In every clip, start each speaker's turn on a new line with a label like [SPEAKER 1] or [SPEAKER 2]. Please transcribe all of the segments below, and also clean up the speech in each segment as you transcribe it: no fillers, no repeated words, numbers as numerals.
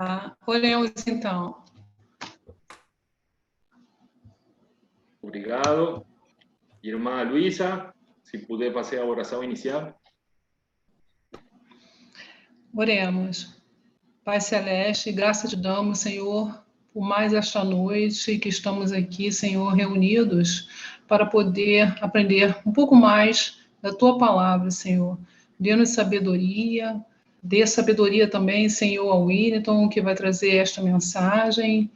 [SPEAKER 1] Tá? Oremos, então.
[SPEAKER 2] Obrigado. Irmã Luísa, se puder fazer a oração inicial.
[SPEAKER 1] Oremos. Pai Celeste, graça te damos, Senhor, por mais esta noite que estamos aqui, Senhor, reunidos para poder aprender um pouco mais da Tua palavra, Senhor. Dê-nos sabedoria, dê sabedoria também, Senhor, ao Willington, que vai trazer esta mensagem,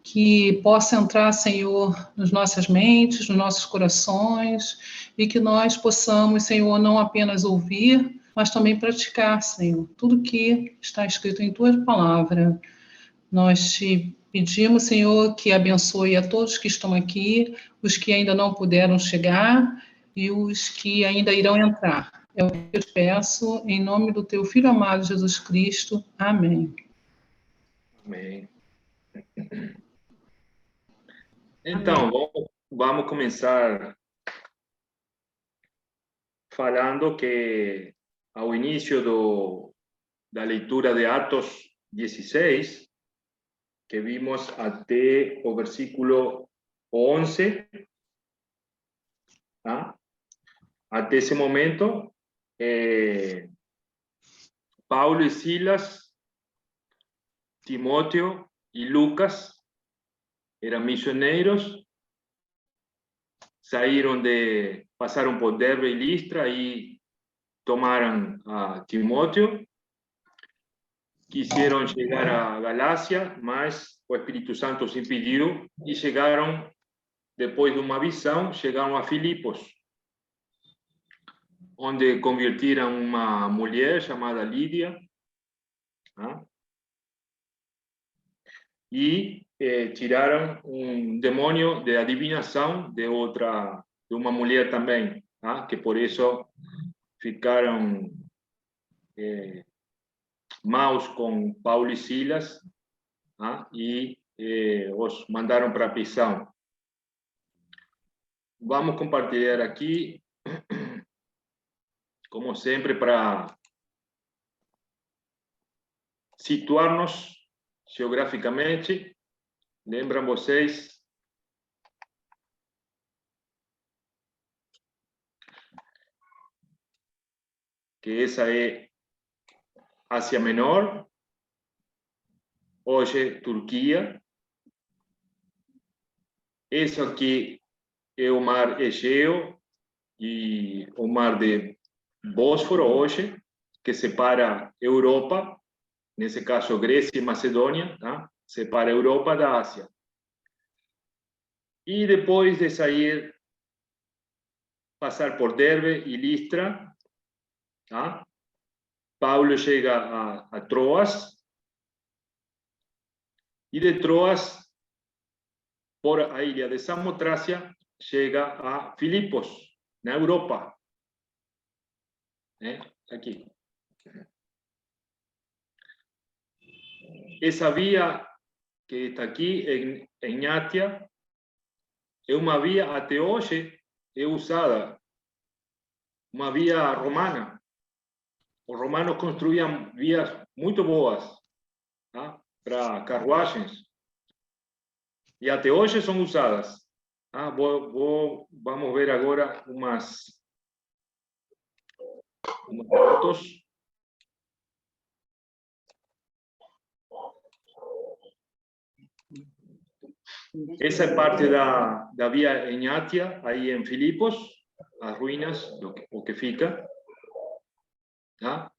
[SPEAKER 1] que possa entrar, Senhor, nas nossas mentes, nos nossos corações, e que nós possamos, Senhor, não apenas ouvir, mas também praticar, Senhor, tudo que está escrito em Tua palavra. Nós te pedimos, Senhor, que abençoe a todos que estão aqui, os que ainda não puderam chegar e os que ainda irão entrar. É o que eu te peço, em nome do Teu Filho amado Jesus Cristo. Amém.
[SPEAKER 2] Amém. Então, vamos começar falando que ao início da leitura de Atos 16, que vimos até o versículo 11, ¿ah? Até esse momento, Paulo e Silas, Timóteo e Lucas eram missioneiros, passaram por Derbe e Listra e tomaram a Timóteo, quiseram chegar a Galácia, mas o Espírito Santo os impediu e chegaram, depois de uma visão, chegaram a Filipos, onde convertiram uma mulher chamada Lídia, ¿ah? E tiraram um demônio de adivinação de uma mulher também, ¿ah? Que por isso ficaram maus com Paulo e Silas, ¿ah? E os mandaram para a prisão. Vamos compartilhar aqui, como sempre, para situar-nos geograficamente. Lembram vocês que essa é Ásia Menor, hoje Turquia. Isso aqui é o Mar Egeu e o Mar de Bósforo hoje, que separa Europa, nesse caso Grécia e Macedônia, tá? Separa a Europa da Ásia. E depois de sair, passar por Derbe e Listra, tá? Paulo chega a Troas, e de Troas, por a ilha de Samotrácia, chega a Filipos, na Europa. Aqui. Essa via que está aqui em Átia é uma via até hoje é usada, uma via romana. Os romanos construíam vias muito boas, tá? Para carruagens, e até hoje são usadas. Vamos ver agora umas fotos. Essa é parte da via em Átia, aí em Filipos, as ruínas, o que fica. Tá?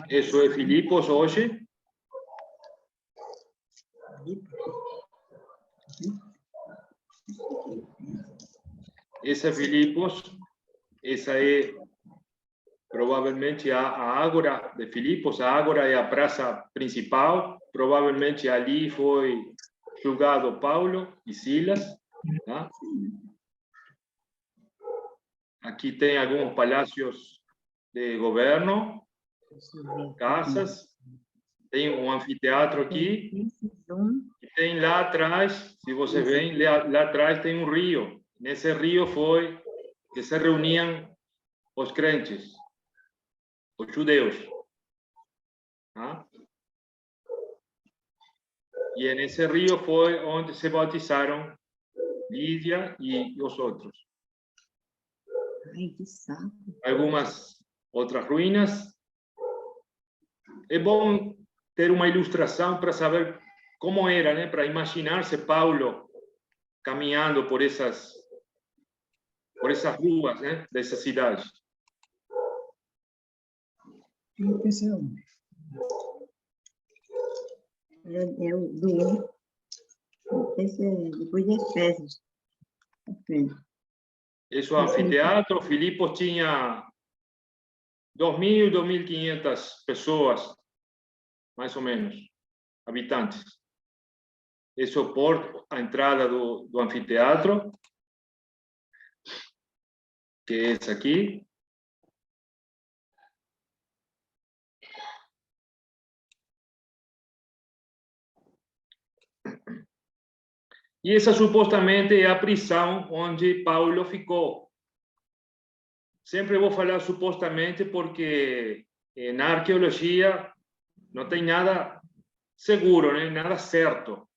[SPEAKER 2] Isso é Filipos hoje. Essa é Filipos. Essa é provavelmente a Ágora de Filipos. A Ágora é a praça principal. Provavelmente ali foi julgado Paulo e Silas. Tá? Aqui tem alguns palácios de governo, casas. Tem um anfiteatro aqui. E tem lá atrás, se você vê, lá atrás tem um rio. Nesse rio foi que se reuniam os crentes. os judeus. ¿Ah? Y en ese río fue donde se bautizaron Lidia y los otros.
[SPEAKER 3] Ai, que saco.
[SPEAKER 2] Algumas outras ruínas. É bom ter uma ilustração para saber como era, né? Para imaginar-se Paulo caminhando por essas ruas, né? Dessa cidade.
[SPEAKER 3] É o do 1. Esse é depois de Efésios.
[SPEAKER 2] Esse é o anfiteatro. Filipos tinha 2.000, 2.500 pessoas, mais ou menos, habitantes. Esse é o porto, a entrada do anfiteatro, que é esse aqui. E essa supostamente é a prisão onde Paulo ficou. Sempre vou falar supostamente porque na arqueologia não tem nada seguro, né? Nada certo.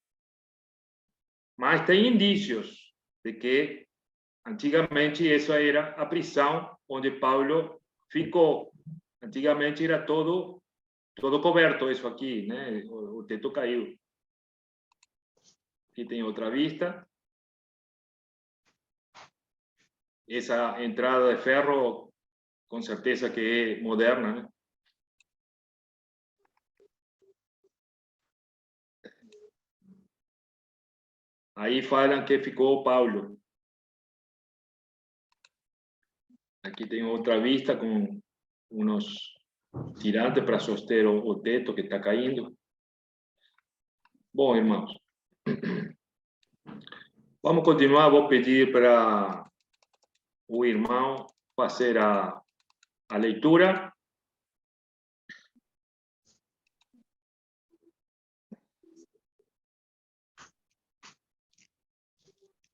[SPEAKER 2] Mas tem indícios de que antigamente essa era a prisão onde Paulo ficou. Antigamente era todo coberto isso aqui, né? O teto caiu. Aqui tem outra vista. Essa entrada de ferro, com certeza que é moderna, né? Aí falam que ficou Paulo. Aqui tem outra vista com uns tirantes para soster o teto que está caindo. Bom, irmãos, vamos continuar. Vou pedir para o irmão fazer a leitura.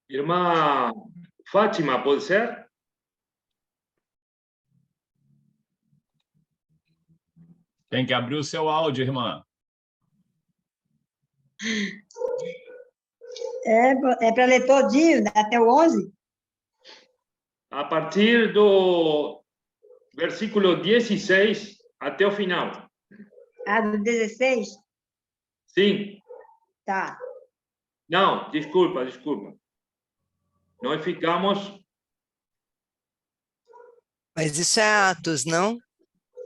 [SPEAKER 2] Irmã Fátima, pode ser?
[SPEAKER 4] Tem que abrir o seu áudio, irmã.
[SPEAKER 3] É para ler todinho, né? Até o 11?
[SPEAKER 2] A partir do versículo 16 até o final.
[SPEAKER 3] Ah, do 16?
[SPEAKER 2] Sim.
[SPEAKER 3] Tá.
[SPEAKER 2] Não, desculpa. Nós ficamos...
[SPEAKER 5] Mas isso é Atos, não?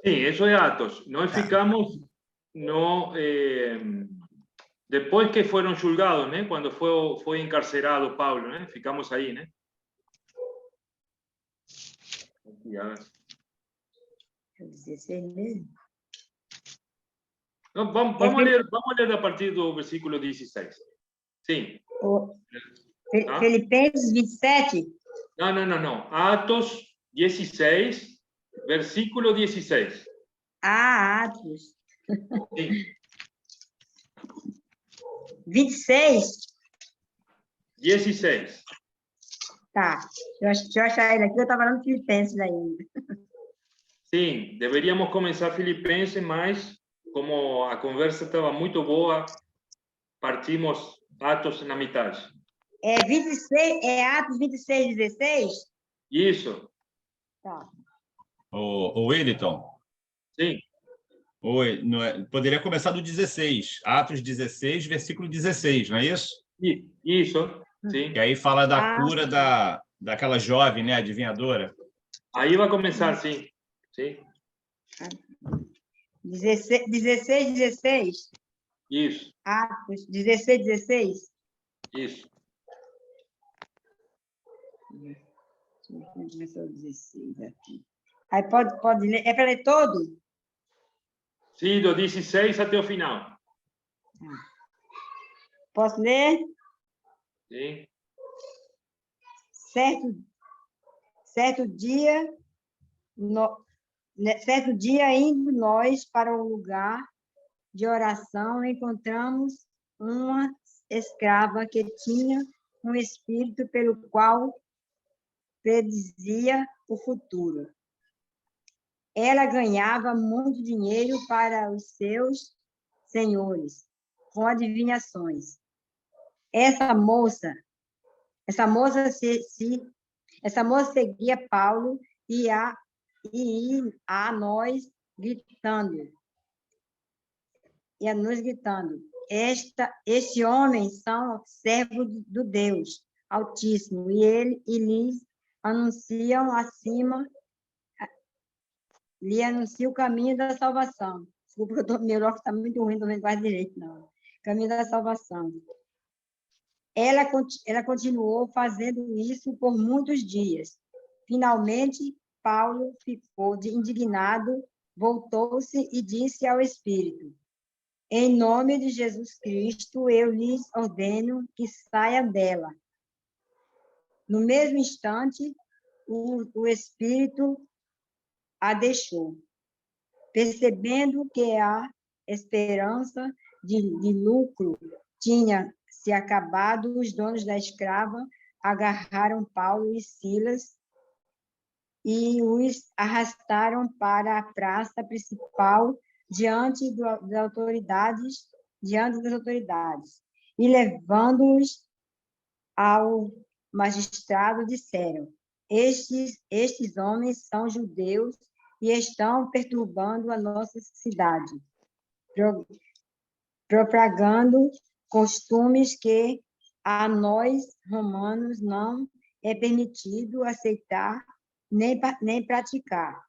[SPEAKER 2] Sim, isso é Atos. Nós
[SPEAKER 5] Tá.
[SPEAKER 2] ficamos no... depois que foram julgados, né? Quando foi encarcerado Paulo, né? Ficamos aí, né?
[SPEAKER 3] É 16 mesmo?
[SPEAKER 2] Não, vamos ler a partir do versículo 16. Sim.
[SPEAKER 3] Tá? Filipenses 27?
[SPEAKER 2] Não. Atos 16, versículo 16.
[SPEAKER 3] Ah, Atos.
[SPEAKER 2] Sim.
[SPEAKER 3] 26?
[SPEAKER 2] 16.
[SPEAKER 3] Tá. Deixa eu achar ele aqui, eu estava falando Filipenses ainda.
[SPEAKER 2] Sim, deveríamos começar Filipenses, mas como a conversa estava muito boa, partimos Atos na metade.
[SPEAKER 3] É Atos 26, 16?
[SPEAKER 2] Isso.
[SPEAKER 3] Tá.
[SPEAKER 4] O Wellington.
[SPEAKER 2] Sim.
[SPEAKER 4] Oi, poderia começar do 16. Atos 16, versículo 16, não é isso?
[SPEAKER 2] Isso, sim.
[SPEAKER 4] Que aí fala da cura daquela jovem, né, adivinhadora.
[SPEAKER 2] Aí vai começar, sim. Sim.
[SPEAKER 3] 16.
[SPEAKER 2] Isso.
[SPEAKER 3] Atos 16.
[SPEAKER 2] Isso.
[SPEAKER 3] Começou o 16 aqui. Aí pode ler. É para ler todo?
[SPEAKER 2] Sim, do 16 até o final.
[SPEAKER 3] Posso ler?
[SPEAKER 2] Sim.
[SPEAKER 3] Certo dia, indo nós para um lugar de oração, encontramos uma escrava que tinha um espírito pelo qual predizia o futuro. Ela ganhava muito dinheiro para os seus senhores, com adivinhações. Essa moça seguia Paulo e a nós gritando. Este homem são servos do Deus Altíssimo, e lhes anunciam lhe anuncia o caminho da salvação. Desculpa, meu óculos está muito ruim, não estou vendo quase direito, não. Caminho da salvação. Ela continuou fazendo isso por muitos dias. Finalmente, Paulo ficou indignado, voltou-se e disse ao Espírito: em nome de Jesus Cristo, eu lhes ordeno que saia dela. No mesmo instante, o Espírito a deixou. Percebendo que a esperança de lucro tinha se acabado, os donos da escrava agarraram Paulo e Silas e os arrastaram para a praça principal diante das autoridades, e levando-os ao magistrado disseram: estes homens são judeus e estão perturbando a nossa cidade, propagando costumes que a nós, romanos, não é permitido aceitar nem praticar.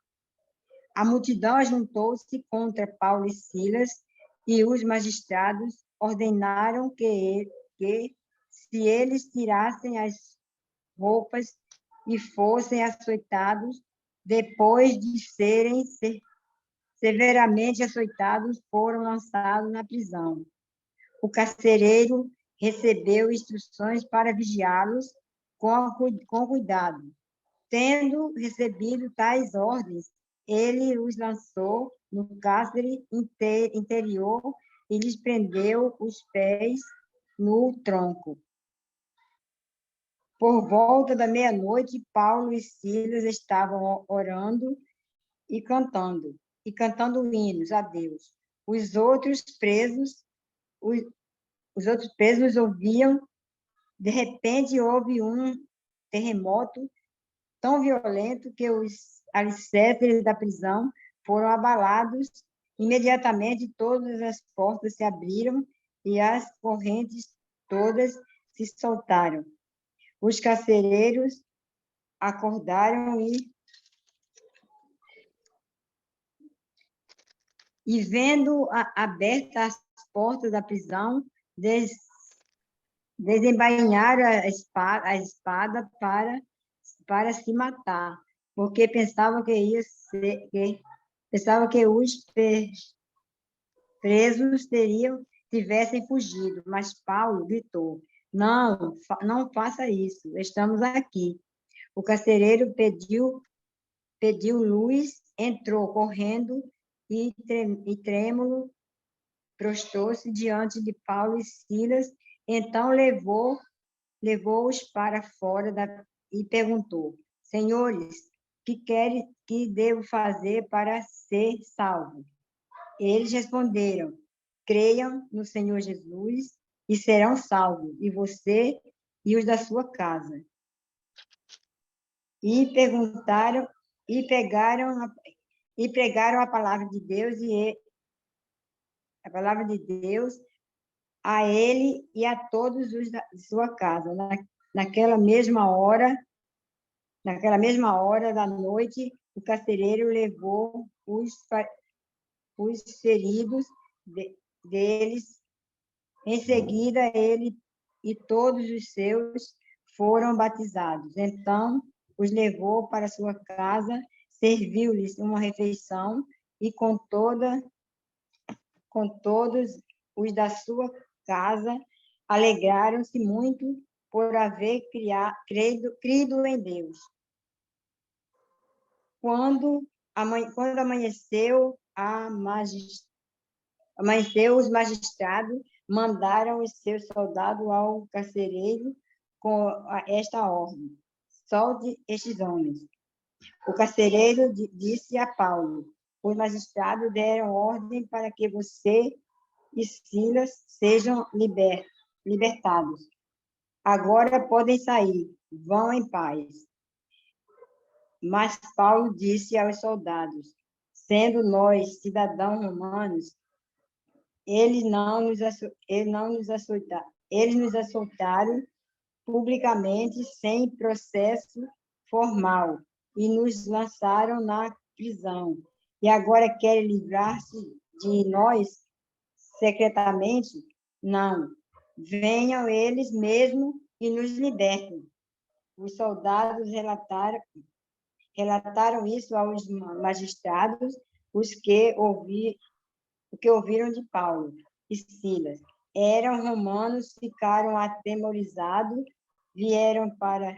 [SPEAKER 3] A multidão ajuntou-se contra Paulo e Silas, e os magistrados ordenaram que se eles tirassem as roupas e fossem açoitados, depois de serem severamente açoitados, foram lançados na prisão. O carcereiro recebeu instruções para vigiá-los com cuidado. Tendo recebido tais ordens, ele os lançou no cárcere interior e lhes prendeu os pés no tronco. Por volta da meia-noite, Paulo e Silas estavam orando e cantando hinos a Deus. Os outros presos ouviam. De repente, houve um terremoto tão violento que os alicerces da prisão foram abalados. Imediatamente, todas as portas se abriram e as correntes todas se soltaram. Os carcereiros acordaram e vendo abertas as portas da prisão, desembainharam a espada para se matar, porque pensavam que os presos tivessem fugido. Mas Paulo gritou: não faça isso, estamos aqui. O carcereiro pediu luz, entrou correndo e trêmulo, prostrou-se diante de Paulo e Silas. Então levou-os para fora e perguntou: senhores, que devo fazer para ser salvo? Eles responderam: creiam no Senhor Jesus e serão salvos, e você e os da sua casa. E pregaram a palavra de Deus a ele e a todos os da sua casa. Naquela mesma hora da noite, o carcereiro levou os feridos deles. Em seguida, ele e todos os seus foram batizados. Então, os levou para sua casa, serviu-lhes uma refeição, e com todos os da sua casa alegraram-se muito por haver crido em Deus. Quando amanheceu, os magistrados mandaram os seus soldados ao carcereiro com esta ordem: solte estes homens. O carcereiro disse a Paulo: os magistrados deram ordem para que você e Silas sejam libertados. Agora podem sair, vão em paz. Mas Paulo disse aos soldados: sendo nós cidadãos romanos, eles nos açoitaram publicamente sem processo formal e nos lançaram na prisão. E agora querem livrar-se de nós secretamente? Não. Venham eles mesmos e nos libertem. Os soldados relataram isso aos magistrados, o que ouviram de Paulo e Silas. Eram romanos, ficaram atemorizados, vieram para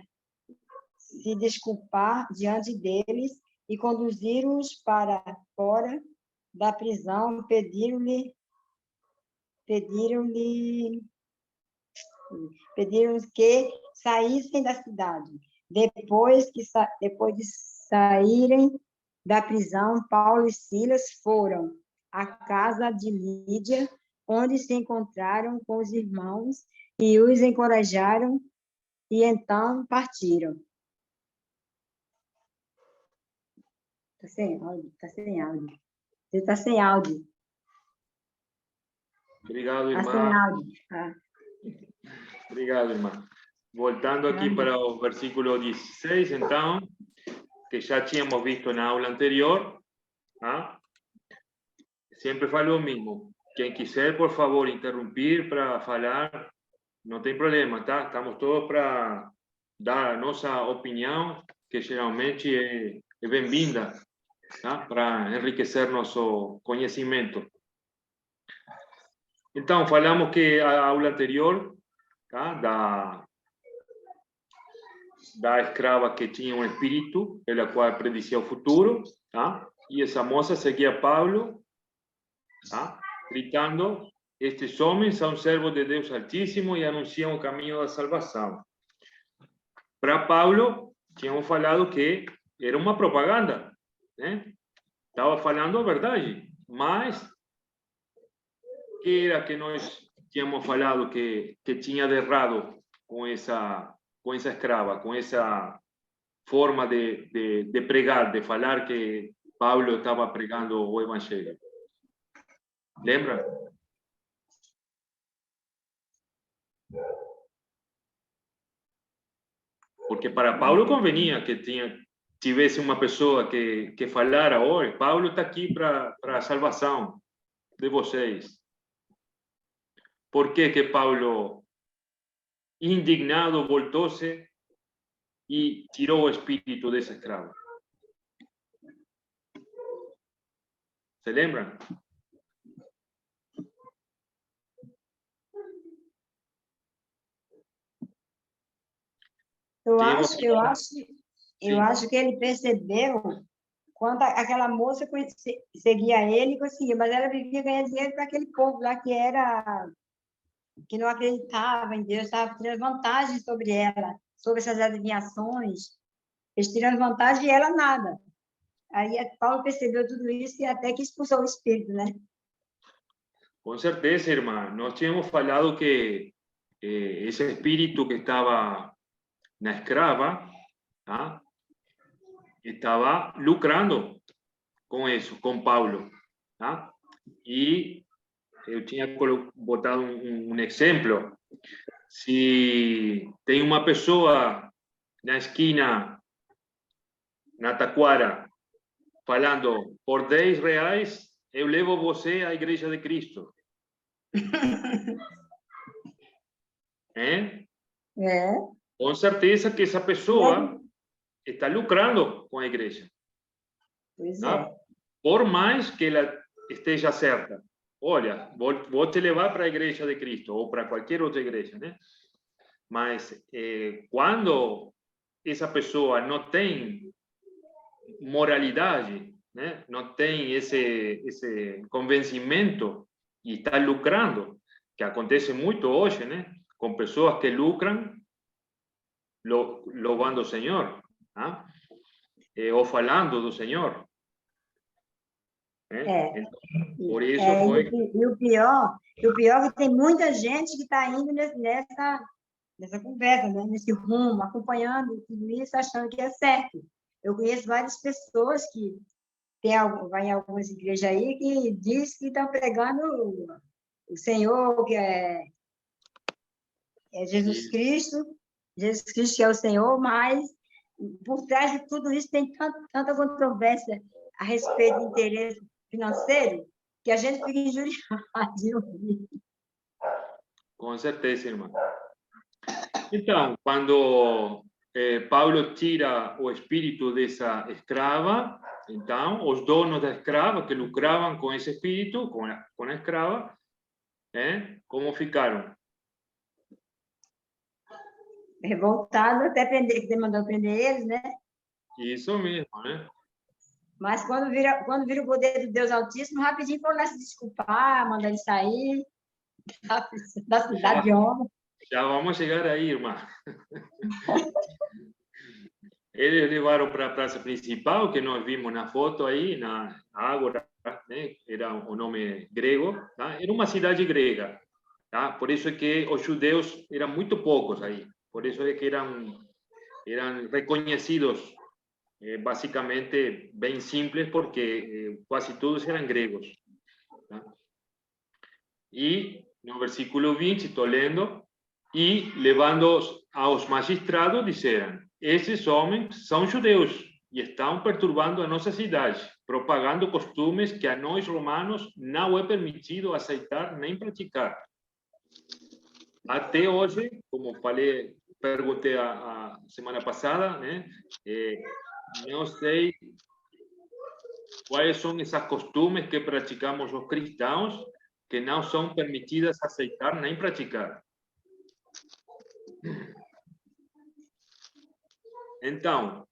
[SPEAKER 3] se desculpar diante deles e conduziram-os para fora da prisão, pediram que saíssem da cidade. Depois de saírem da prisão, Paulo e Silas foram à casa de Lídia, onde se encontraram com os irmãos e os encorajaram, e então partiram. Está sem áudio. Você está sem áudio.
[SPEAKER 2] Obrigado,
[SPEAKER 3] Está
[SPEAKER 2] irmã.
[SPEAKER 3] sem áudio. Ah.
[SPEAKER 2] Obrigado, irmã. Voltando aqui para o versículo 16, então, que já tínhamos visto na aula anterior, ¿ah? Sempre falo o mesmo. Quem quiser, por favor, interromper para falar, não tem problema, tá? Estamos todos para dar a nossa opinião, que geralmente é bem-vinda, tá? Para enriquecer nosso conhecimento. Então, falamos que a aula anterior, tá? Da escrava que tinha um espírito, pela qual predizia o futuro, tá? E essa moça seguia Paulo, tá? Gritando: estes homens são servos de Deus Altíssimo e anunciam o caminho da salvação. Para Paulo, tínhamos falado que era uma propaganda, né? Estava falando a verdade, mas que era que nós tínhamos falado que tinha de errado com essa escrava, com essa forma de pregar, de falar que Paulo estava pregando o evangelho? Lembra? Porque para Paulo convenia que tivesse uma pessoa que falara: olha, Paulo está aqui para a salvação de vocês. Por que Paulo, indignado, voltou-se e tirou o espírito dessa escrava? Se lembram?
[SPEAKER 3] Eu acho que ele percebeu quando aquela moça seguia ele, conseguia, mas ela vivia ganhando dinheiro para aquele povo lá que não acreditava em Deus, estava tirando vantagem sobre ela, sobre essas adivinhações, eles tirando vantagem e ela nada. Aí Paulo percebeu tudo isso e até que expulsou o espírito, né?
[SPEAKER 2] Com certeza, irmã. Nós tínhamos falado que esse espírito que estava na escrava, tá? Estava lucrando com isso, com Paulo, tá? E eu tinha botado um exemplo. Se tem uma pessoa na esquina, na Taquara, falando: por R$10 eu levo você à Igreja de Cristo. É? Com certeza que essa pessoa está lucrando com a igreja.
[SPEAKER 3] Pois
[SPEAKER 2] é. Por mais que ela esteja certa. Olha, vou te levar para a Igreja de Cristo ou para qualquer outra igreja, né? Mas quando essa pessoa não tem moralidade, né? Não tem esse convencimento e está lucrando, que acontece muito hoje, né? Com pessoas que lucram louvando o Senhor. ¿Ah? ou falando do Senhor. Por isso foi...
[SPEAKER 3] E o pior é que tem muita gente que está indo nessa conversa, né? Nesse rumo, acompanhando tudo isso, achando que é certo. Eu conheço várias pessoas que vai em algumas igrejas aí que diz que estão pregando o Senhor, que é Jesus Cristo que é o Senhor, mas por trás de tudo isso tem tanta controvérsia a respeito do interesse financeiro que a gente fica injuriado de ouvir.
[SPEAKER 2] Com certeza, irmã. Então, quando Paulo tira o espírito dessa escrava, então, os donos da escrava, que lucravam com esse espírito, com a escrava, como ficaram?
[SPEAKER 3] Revoltado, até prender, que mandou prender eles, né?
[SPEAKER 2] Isso mesmo, né?
[SPEAKER 3] Mas quando vira o poder de Deus Altíssimo, rapidinho foram lá se desculpar, mandar ele sair da cidade de honra.
[SPEAKER 2] Já vamos chegar aí, irmã. Eles levaram para a praça principal, que nós vimos na foto aí, na Ágora, né? Era o nome grego, tá? Era uma cidade grega, tá? Por isso é que os judeus eram muito poucos aí. Por isso é que eram reconhecidos, basicamente, bem simples, porque quase todos eram gregos. Tá? E no versículo 20, estou lendo, e levando-os aos magistrados, disseram: esses homens são judeus e estão perturbando a nossa cidade, propagando costumes que a nós romanos não é permitido aceitar nem praticar. Até hoje, como falei, perguntei a semana passada, né? Não sei quais são esses costumes que praticamos os cristãos que não são permitidas aceitar nem praticar. Então,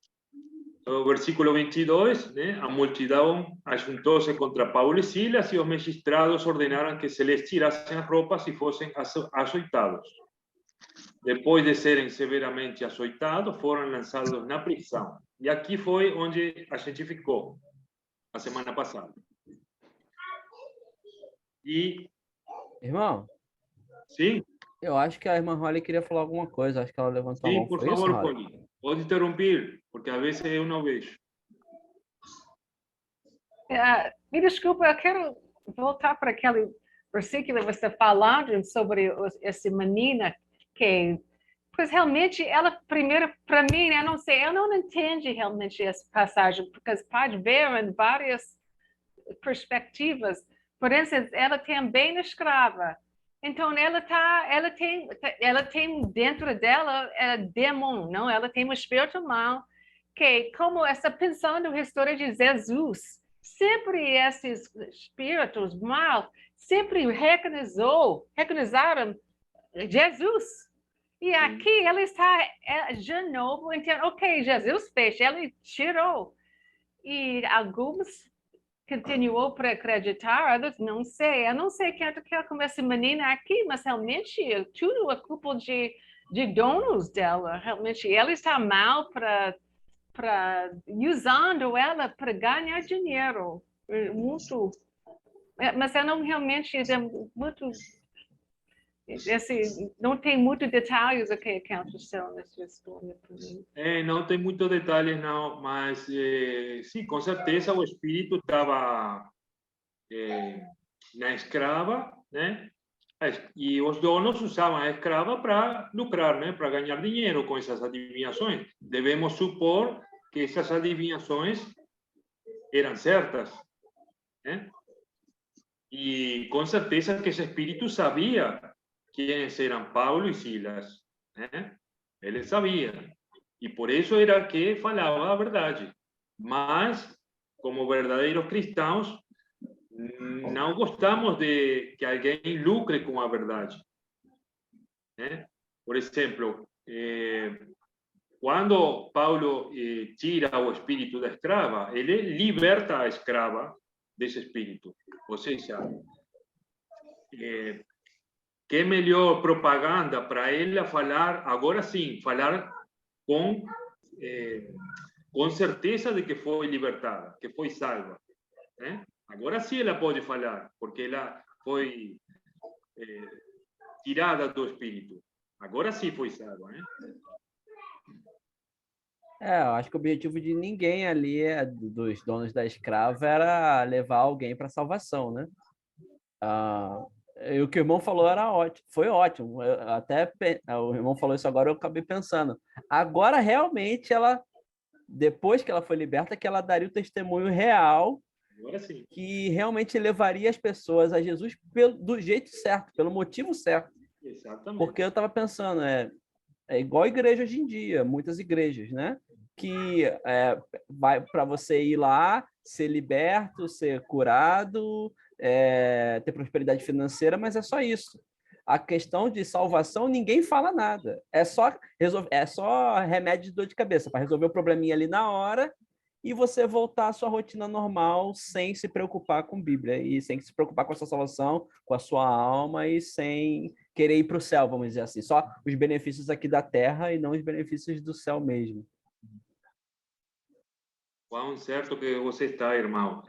[SPEAKER 2] no versículo 22, né, a multidão ajuntou-se contra Paulo e Silas e os magistrados ordenaram que se lhes tirassem as roupas e fossem açoitados. Depois de serem severamente açoitados, foram lançados na prisão. E aqui foi onde a gente ficou a semana passada. E...
[SPEAKER 6] Irmão?
[SPEAKER 2] Sim?
[SPEAKER 6] Eu acho que a irmã Holly queria falar alguma coisa. Acho que ela levantou a mão.
[SPEAKER 2] Sim, por favor, Holly. Pode interromper, porque às vezes eu não vejo.
[SPEAKER 7] Me desculpa, eu quero voltar para aquele versículo que você está falando sobre essa menina que... Pois realmente, ela primeiro, para mim, eu não sei, eu não entendo realmente essa passagem, porque pode ver em várias perspectivas. Por exemplo, ela também é escrava. Então, ela tem dentro dela demônio, não? Ela tem um espírito mau, que como essa pensando na história de Jesus, sempre esses espíritos maus, sempre recognizaram Jesus. E aqui ela está de novo, então, ok, Jesus fez, ele tirou. E alguns continuou para acreditar, outros não sei. Eu não sei quem é que com essa menina aqui, mas realmente tudo é culpa de donos dela. Realmente ela está mal usando ela para ganhar dinheiro. Muito. Mas eu não realmente muito... não tem muitos detalhes que aconteceu nessa história.
[SPEAKER 2] Não tem muitos detalhes, não, mas sim, com certeza o espírito estava na escrava, né? E os donos usavam a escrava para lucrar, né? Para ganhar dinheiro com essas adivinhações. Devemos supor que essas adivinhações eram certas, né? E com certeza que esse espírito sabia quem eram Paulo e Silas, né? Ele sabia. E por isso era que falava a verdade. Mas, como verdadeiros cristãos, não gostamos de que alguém lucre com a verdade, né? Por exemplo, quando Paulo tira o espírito da escrava, ele liberta a escrava desse espírito. Ou seja, que melhor propaganda para ela falar, agora sim, falar com com certeza de que foi libertada, que foi salva. Né? Agora sim ela pode falar, porque ela foi tirada do espírito. Agora sim foi salva. Né?
[SPEAKER 6] Eu acho que o objetivo de ninguém ali, dos donos da escrava, era levar alguém para salvação, né? E o que o irmão falou era ótimo, foi ótimo. O irmão falou isso agora, eu acabei pensando. Agora, realmente, depois que ela foi liberta, que ela daria o testemunho real, que realmente levaria as pessoas a Jesus do jeito certo, pelo motivo certo.
[SPEAKER 2] Exatamente.
[SPEAKER 6] Porque eu estava pensando, é igual a igreja hoje em dia, muitas igrejas, né? Que vai para você ir lá, ser liberto, ser curado, ter prosperidade financeira, mas é só isso. A questão de salvação, ninguém fala nada. É só remédio de dor de cabeça, para resolver o probleminha ali na hora e você voltar à sua rotina normal sem se preocupar com Bíblia e sem se preocupar com a sua salvação, com a sua alma e sem querer ir para o céu, vamos dizer assim. Só os benefícios aqui da terra e não os benefícios do céu mesmo.
[SPEAKER 2] Quão certo que você está, irmão.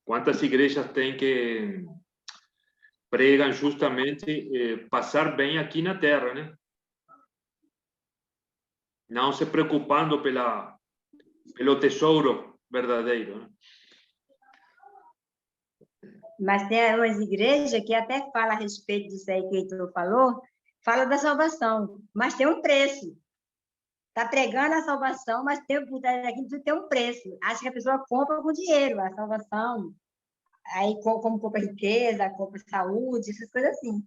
[SPEAKER 2] Quantas igrejas tem que pregam justamente passar bem aqui na terra, né? Não se preocupando pelo tesouro verdadeiro. Né?
[SPEAKER 3] Mas tem umas igrejas que até fala a respeito disso aí que tu falou, fala da salvação, mas tem um preço. Está pregando a salvação, mas tem um preço. Acho que a pessoa compra com dinheiro a salvação. Aí, como compra riqueza, compra saúde, essas coisas assim.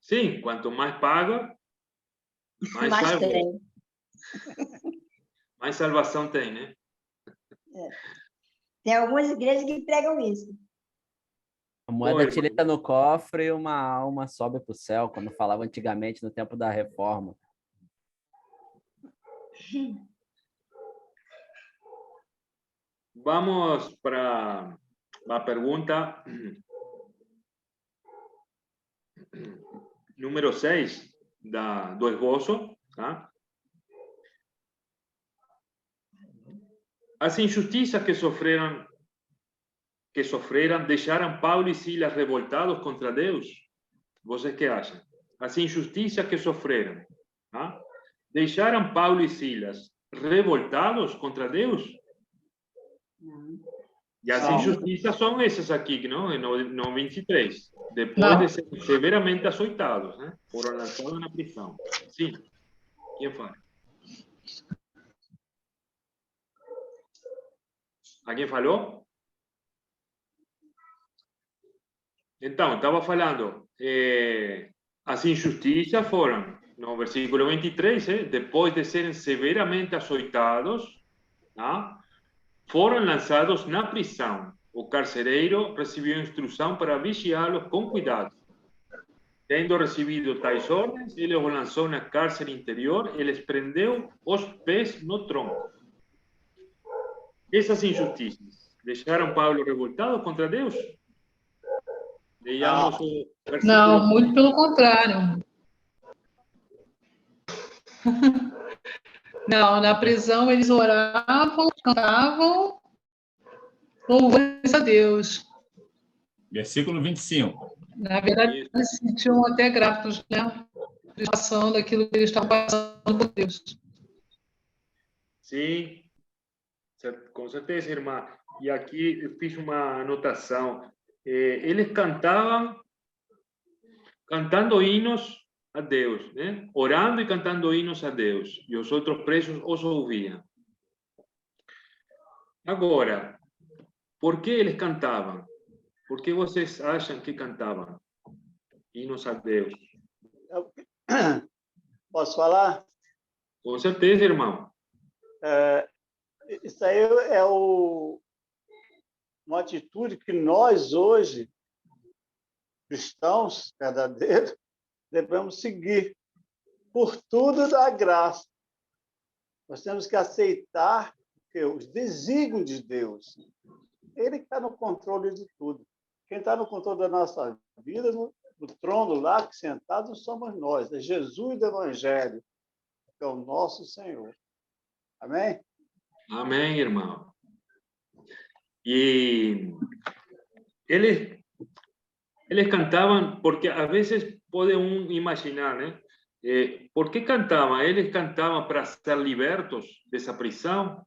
[SPEAKER 2] Sim, quanto mais paga, mais salvo.
[SPEAKER 3] Tem.
[SPEAKER 2] Mais salvação tem, né?
[SPEAKER 3] Tem algumas igrejas que pregam isso.
[SPEAKER 6] A moeda tireta no cofre e uma alma sobe para o céu, como falava antigamente no tempo da reforma.
[SPEAKER 2] Vamos para a pergunta número 6 do esboço. Tá? As injustiças que sofreram deixaram Paulo e Silas revoltados contra Deus? Vocês que acham? As injustiças que sofreram, tá? Deixaram Paulo e Silas revoltados contra Deus? E as injustiças são essas aqui, não? No 23. Depois de ser severamente açoitados, né? Foram lançados na prisão. Sim. Quem fala? Alguém falou? Então, estava falando, as injustiças foram, no versículo 23, depois de serem severamente açoitados, tá? Foram lançados na prisão. O carcereiro recebeu instrução para vigiá-los com cuidado. Tendo recebido tais ordens, ele os lançou na cárcere interior e lhes prendeu os pés no tronco. Essas injustiças deixaram Paulo revoltado contra Deus? Leamos o versículo.
[SPEAKER 1] Não, muito pelo contrário. Não, na prisão eles oravam, cantavam, louvores a Deus.
[SPEAKER 4] Versículo 25.
[SPEAKER 1] Na verdade, eles se sentiam até gratos, né? Passando aquilo que eles estavam passando por Deus.
[SPEAKER 2] Sim, com certeza, irmã. E aqui eu fiz uma anotação. Eles cantavam, cantando hinos a Deus, né? Orando e cantando hinos a Deus. E os outros presos os ouviam. Agora, por que eles cantavam? Por que vocês acham que cantavam hinos a Deus?
[SPEAKER 8] Posso falar?
[SPEAKER 2] Com certeza, irmão.
[SPEAKER 8] Isso aí é uma atitude que nós, hoje, cristãos verdadeiros, devemos seguir. Por tudo da graça. Nós temos que aceitar os desígnios de Deus. Ele está no controle de tudo. Quem está no controle da nossa vida, no trono lá, que sentados, somos nós. É Jesus do Evangelho, que é o nosso Senhor. Amém?
[SPEAKER 2] Amém, irmão. E eles cantavam, porque às vezes pode imaginar, né? Por que cantavam? Eles cantavam para ser libertos dessa prisão?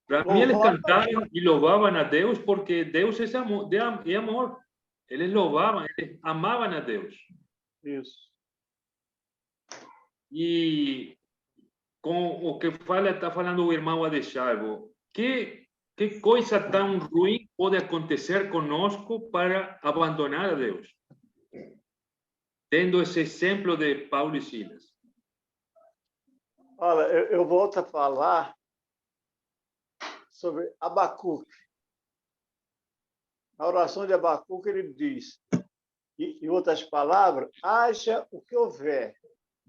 [SPEAKER 2] Para mim, eles cantavam e louvavam a Deus, porque Deus é amor. Eles louvavam, eles amavam a Deus.
[SPEAKER 8] Isso.
[SPEAKER 2] E com o que está falando o irmão Adechalvo, que coisa tão ruim pode acontecer conosco para abandonar a Deus? Tendo esse exemplo de Paulo e Silas.
[SPEAKER 8] Olha, eu volto a falar sobre Abacuque. Na oração de Abacuque, ele diz, em outras palavras, haja o que houver,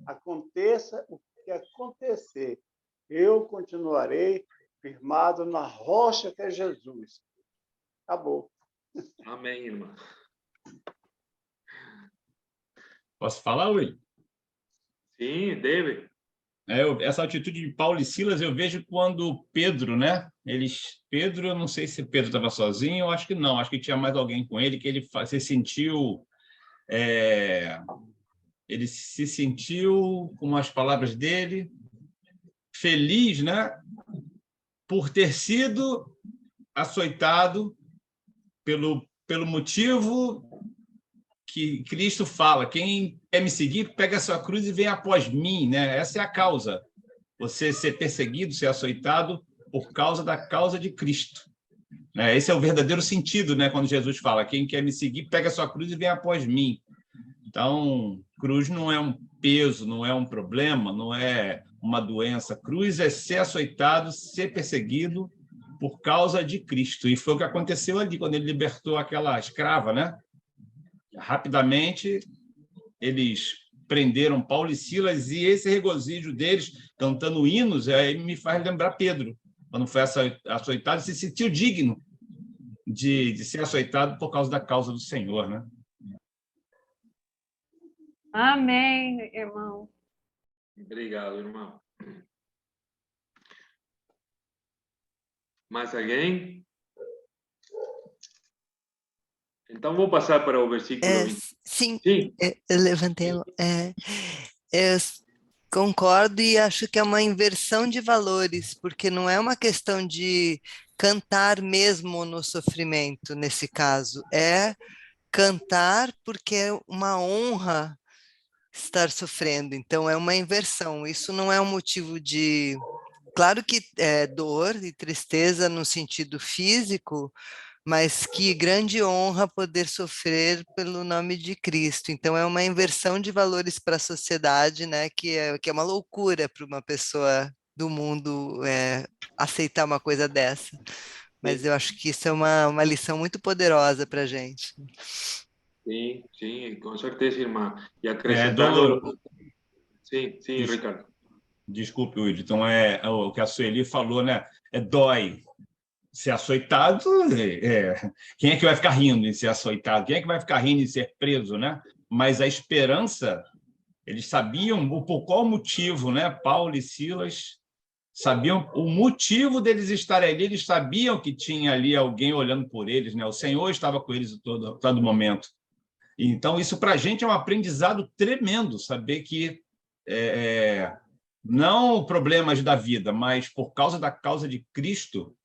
[SPEAKER 8] aconteça o que acontecer, eu continuarei firmado na rocha que é Jesus. Acabou.
[SPEAKER 2] Amém, irmão.
[SPEAKER 4] Posso falar, Will?
[SPEAKER 2] Sim, deve.
[SPEAKER 4] Essa atitude de Paulo e Silas eu vejo quando Pedro, né? Pedro, eu não sei se Pedro estava sozinho, eu acho que não, acho que tinha mais alguém com ele, que ele se sentiu, com as palavras dele, feliz, né? Por ter sido açoitado pelo motivo que Cristo fala, quem quer me seguir, pega a sua cruz e vem após mim, né? Essa é a causa. Você ser perseguido, ser açoitado por causa da causa de Cristo. Esse é o verdadeiro sentido, né? Quando Jesus fala, quem quer me seguir, pega a sua cruz e vem após mim. Então, cruz não é um peso, não é um problema, não é uma doença. Cruz é ser açoitado, ser perseguido por causa de Cristo. E foi o que aconteceu ali, quando ele libertou aquela escrava, né? Rapidamente, eles prenderam Paulo e Silas, e esse regozijo deles, cantando hinos, aí me faz lembrar Pedro, quando foi açoitado, se sentiu digno de ser açoitado por causa da causa do Senhor, né?
[SPEAKER 7] Amém, irmão.
[SPEAKER 2] Obrigado, irmão. Mais alguém? Então, vou passar para o versículo 20.
[SPEAKER 5] Sim,
[SPEAKER 2] Sim.
[SPEAKER 5] eu levantei. Eu concordo e acho que é uma inversão de valores, porque não é uma questão de cantar mesmo no sofrimento, nesse caso. É cantar porque é uma honra estar sofrendo. Então, é uma inversão. Isso não é um motivo de... Claro que é dor e tristeza no sentido físico, mas que grande honra poder sofrer pelo nome de Cristo. Então, é uma inversão de valores para a sociedade, né, que é uma loucura para uma pessoa do mundo aceitar uma coisa dessa. Mas eu acho que isso é uma lição muito poderosa para a gente.
[SPEAKER 2] Sim, sim, com certeza, irmã. E acrescentando... Sim, Ricardo.
[SPEAKER 4] Desculpe, Wilton. Então, o que a Sueli falou, né? Dói. Ser açoitado, quem é que vai ficar rindo em ser açoitado? Quem é que vai ficar rindo em ser preso, né? Mas a esperança, eles sabiam por qual motivo, né? Paulo e Silas sabiam o motivo deles estarem ali, eles sabiam que tinha ali alguém olhando por eles, né? O Senhor estava com eles todo momento. Então, isso para a gente é um aprendizado tremendo, saber que não problemas da vida, mas por causa da causa de Cristo,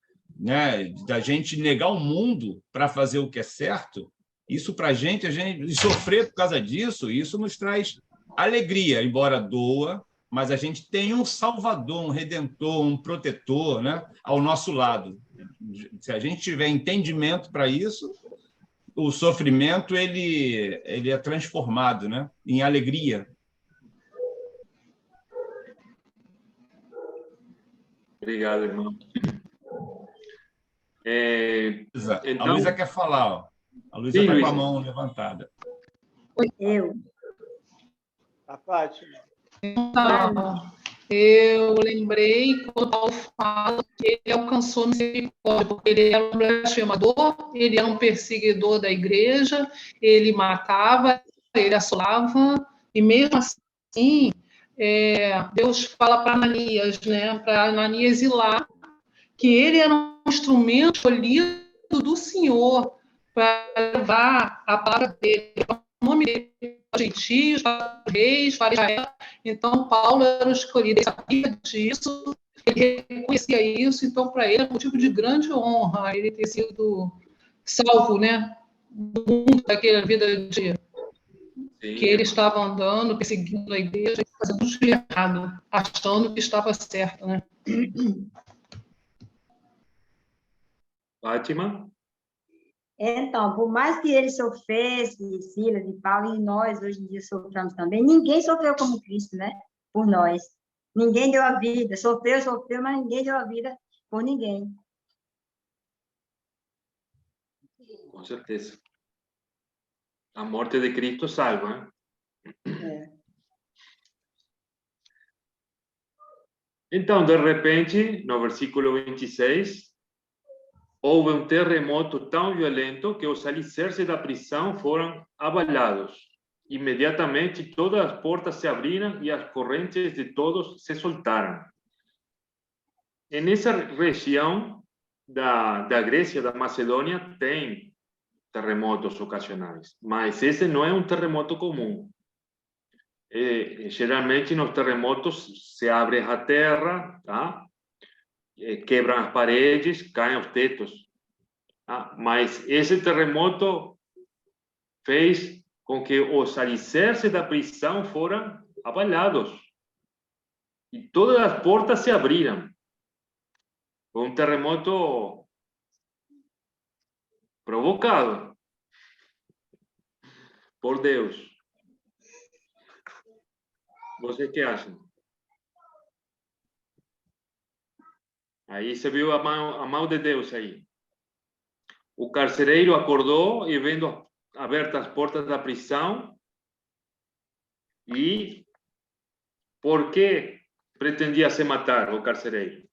[SPEAKER 4] né, da gente negar o mundo para fazer o que é certo, isso para a gente sofrer por causa disso, isso nos traz alegria, embora doa, mas a gente tem um salvador, um redentor, um protetor, né, ao nosso lado. Se a gente tiver entendimento para isso, o sofrimento ele é transformado, né, em alegria.
[SPEAKER 2] Obrigado, irmão.
[SPEAKER 4] Então... A Luísa quer falar. Ó. A Luísa está com a mão levantada.
[SPEAKER 3] Eu.
[SPEAKER 8] A Fátima.
[SPEAKER 1] Então, eu lembrei quando Paulo fala que ele alcançou misericórdia, porque ele era um blasfemador, ele era um perseguidor da igreja, ele matava, ele assolava, e mesmo assim Deus fala para Ananias, né, para Ananias ir lá, que ele era um instrumento escolhido do Senhor para levar a palavra dele, o nome dele, para os gentios, para os reis, para Israel. Então, Paulo era o escolhido, ele sabia disso, ele reconhecia isso, então, para ele, é um motivo de grande honra ele ter sido salvo, né, do mundo daquela vida que ele estava andando, perseguindo a igreja, fazendo tudo errado, achando que estava certo, né?
[SPEAKER 2] Fátima?
[SPEAKER 3] Então, por mais que ele sofresse, Silas e Paulo, e nós hoje em dia soframos também, ninguém sofreu como Cristo, né? Por nós. Ninguém deu a vida. Sofreu, mas ninguém deu a vida por ninguém.
[SPEAKER 2] Com certeza. A morte de Cristo salva, Então, de repente, no versículo 26, houve um terremoto tão violento que os alicerces da prisão foram abalados. Imediatamente, todas as portas se abriram e as correntes de todos se soltaram. Nessa região da Grécia, da Macedônia, tem terremotos ocasionais, mas esse não é um terremoto comum. Geralmente, nos terremotos, se abre a terra, tá? Quebram as paredes, caem os tetos. Tá? Mas esse terremoto fez com que os alicerces da prisão foram abalados. E todas as portas se abriram. Foi um terremoto provocado por Deus. Você que acha? Aí você viu a mão de Deus aí. O carcereiro acordou e vendo abertas as portas da prisão. E por que pretendia se matar o carcereiro?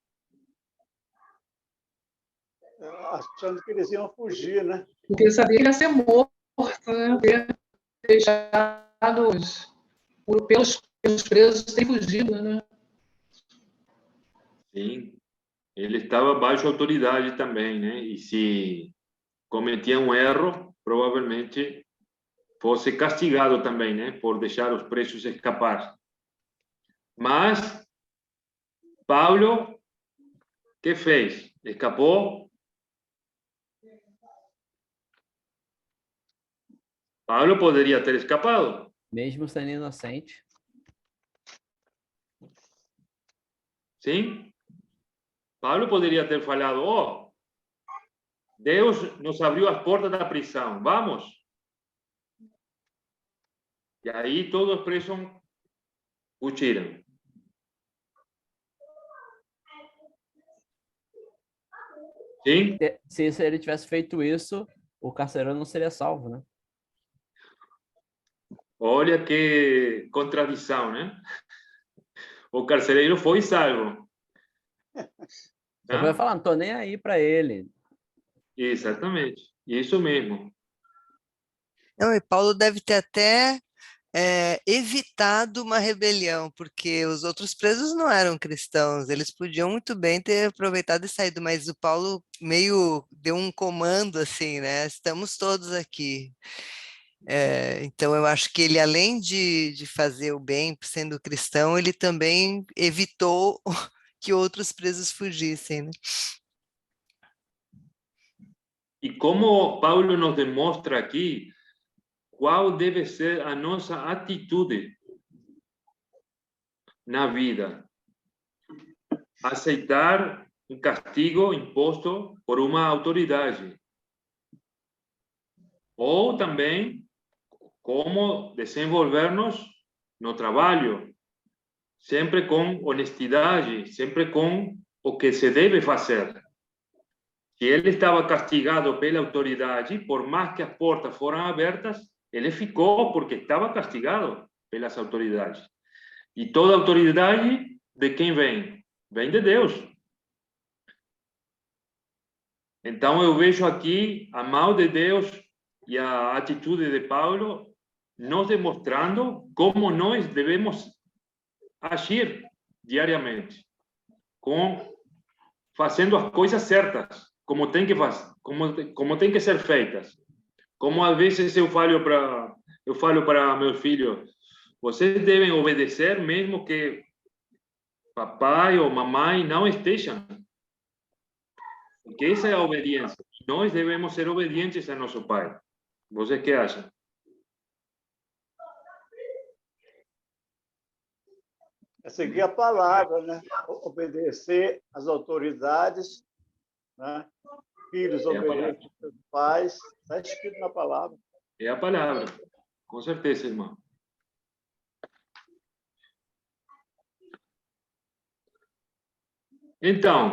[SPEAKER 8] Achando que eles iam fugir, né?
[SPEAKER 1] Porque ele sabia que ia ser morto, né? Ter deixado pelos presos ter fugido, né?
[SPEAKER 2] Sim, ele estava baixo autoridade também, né? E se cometia um erro, provavelmente fosse castigado também, né? Por deixar os presos escapar. Mas Paulo, que fez? Escapou. Paulo poderia ter escapado.
[SPEAKER 6] Mesmo sendo inocente.
[SPEAKER 2] Sim? Paulo poderia ter falado, oh, Deus nos abriu as portas da prisão, vamos. E aí todos os presos fugiram. Sim?
[SPEAKER 6] Se ele tivesse feito isso, o carcereiro não seria salvo, né?
[SPEAKER 2] Olha que contradição, né? O carcereiro foi salvo.
[SPEAKER 6] Só vai falar, não tô nem aí para ele.
[SPEAKER 2] Exatamente. Isso mesmo.
[SPEAKER 5] Não, e Paulo deve ter até evitado uma rebelião, porque os outros presos não eram cristãos, eles podiam muito bem ter aproveitado e saído, mas o Paulo meio deu um comando assim, né? Estamos todos aqui. Então eu acho que ele, além de fazer o bem sendo cristão, ele também evitou que outros presos fugissem, né?
[SPEAKER 2] E como Paulo nos demonstra aqui, qual deve ser a nossa atitude na vida? Aceitar um castigo imposto por uma autoridade. Ou também como desenvolver-nos no trabalho, sempre com honestidade, sempre com o que se deve fazer. Se ele estava castigado pela autoridade, por mais que as portas foram abertas, ele ficou porque estava castigado pelas autoridades. E toda autoridade de quem vem? Vem de Deus. Então eu vejo aqui a mão de Deus e a atitude de Paulo nos demonstrando como nós devemos agir diariamente, fazendo as coisas certas, como tem que fazer, como tem que ser feitas. Como às vezes eu falo para meus filhos, vocês devem obedecer mesmo que papai ou mamãe não estejam. Porque essa é a obediência. Nós devemos ser obedientes a nosso pai. Vocês que acham?
[SPEAKER 8] É seguir a palavra, né? Obedecer às autoridades, né? Filhos obedecem aos seus pais. Está escrito na palavra.
[SPEAKER 2] É a palavra, com certeza, irmão. Então,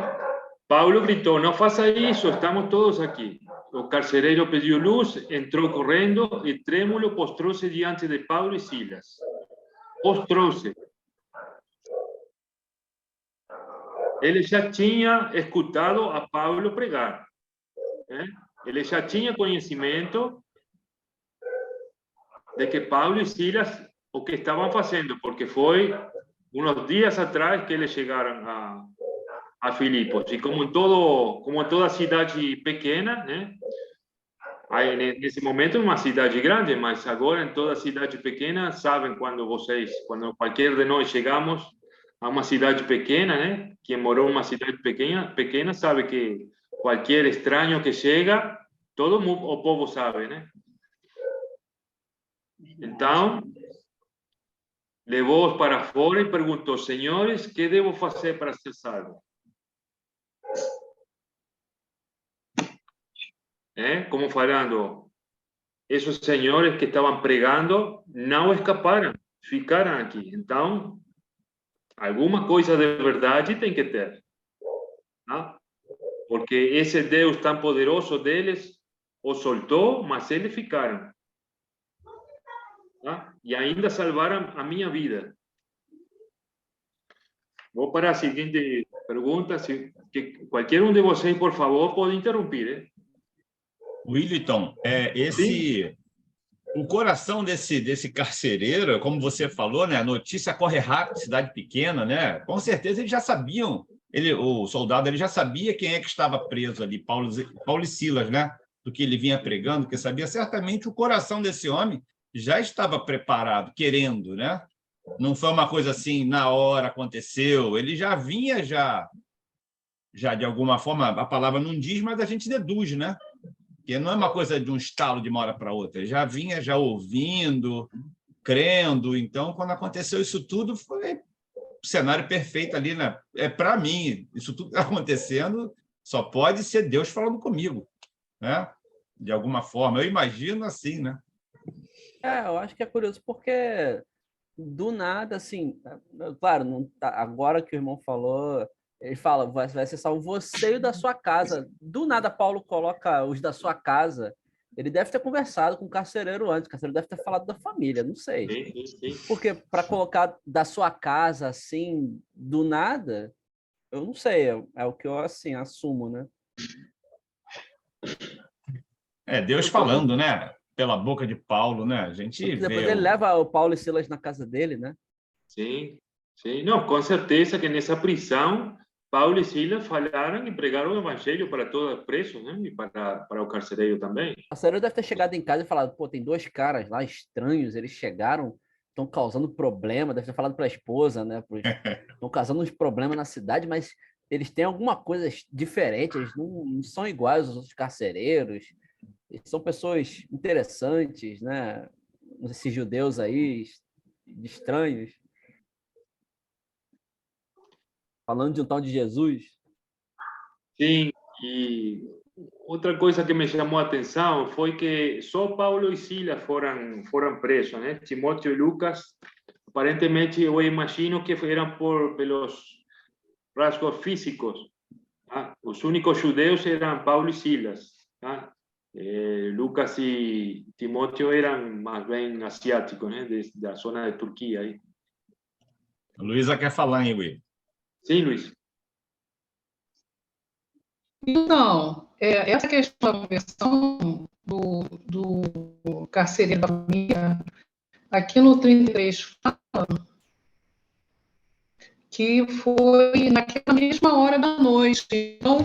[SPEAKER 2] Paulo gritou, não faça isso, estamos todos aqui. O carcereiro pediu luz, entrou correndo e trêmulo postrou-se diante de Paulo e Silas. Postrou-se. Ele já tinha escutado a Paulo pregar. Né? Ele já tinha conhecimento de que Paulo e Silas o que estavam fazendo, porque foi uns dias atrás que eles chegaram a Filipos. E como toda cidade pequena, né? Aí, nesse momento, uma cidade grande, mas agora em toda cidade pequena, sabem quando qualquer de nós chegamos a uma cidade pequena, né? Quem morou em uma cidade pequena sabe que qualquer estranho que chega, todo o povo sabe, né? Então, levou-os para fora e perguntou, senhores, que devo fazer para ser salvo? Como falando, esses senhores que estavam pregando não escaparam, ficaram aqui. Então, alguma coisa de verdade tem que ter. Tá? Porque esse Deus tão poderoso deles os soltou, mas eles ficaram. Tá? E ainda salvaram a minha vida. Vou para a seguinte pergunta. Que qualquer um de vocês, por favor, pode interromper.
[SPEAKER 4] Willington, o coração desse carcereiro, como você falou, né? A notícia corre rápido, cidade pequena, né? Com certeza eles já sabiam, o soldado ele já sabia quem é que estava preso ali, Paulo e Silas, né? Do que ele vinha pregando, porque sabia certamente o coração desse homem já estava preparado, querendo, né? Não foi uma coisa assim, na hora aconteceu, ele já vinha, já de alguma forma, a palavra não diz, mas a gente deduz, né? Porque não é uma coisa de um estalo de uma hora para outra, ele já vinha já ouvindo, crendo, então, quando aconteceu isso tudo, foi o cenário perfeito ali, né? Para mim, isso tudo está acontecendo, só pode ser Deus falando comigo, né? De alguma forma, eu imagino assim, né?
[SPEAKER 6] Eu acho que é curioso, porque do nada, assim, claro, não tá, agora que o irmão falou, ele fala, vai ser salvo você e o da sua casa. Do nada, Paulo coloca os da sua casa. Ele deve ter conversado com o carcereiro antes, o carcereiro deve ter falado da família, não sei.
[SPEAKER 2] Sim.
[SPEAKER 6] Porque para colocar da sua casa, assim, do nada, eu não sei, é o que eu, assim, assumo, né?
[SPEAKER 4] Deus falando, né? Pela boca de Paulo, né? A gente vê...
[SPEAKER 6] Depois ele leva o Paulo e Silas na casa dele, né?
[SPEAKER 2] Sim. Não, com certeza que nessa prisão, Paulo e Silas falaram e pregaram o evangelho para todos os presos, né? E para o carcereiro também.
[SPEAKER 6] O carcereiro deve ter chegado em casa e falado, pô, tem 2 caras lá estranhos, eles chegaram, estão causando problema, deve ter falado para a esposa, né? Estão causando uns problemas na cidade, mas eles têm alguma coisa diferente, eles não são iguais aos outros carcereiros, eles são pessoas interessantes, né? Esses judeus aí, estranhos. Falando de um tal de Jesus.
[SPEAKER 2] Sim, e outra coisa que me chamou a atenção foi que só Paulo e Silas foram presos, né? Timóteo e Lucas, aparentemente eu imagino que eram pelos rasgos físicos. Tá? Os únicos judeus eram Paulo e Silas. Tá? Lucas e Timóteo eram mais bem asiáticos, né? Da zona de Turquia. Aí.
[SPEAKER 4] A Luísa quer falar, hein, Will?
[SPEAKER 2] Sim, Luiz.
[SPEAKER 1] Então, essa questão da conversão do carcereiro da família, aqui no 33 fala que foi naquela mesma hora da noite. Então,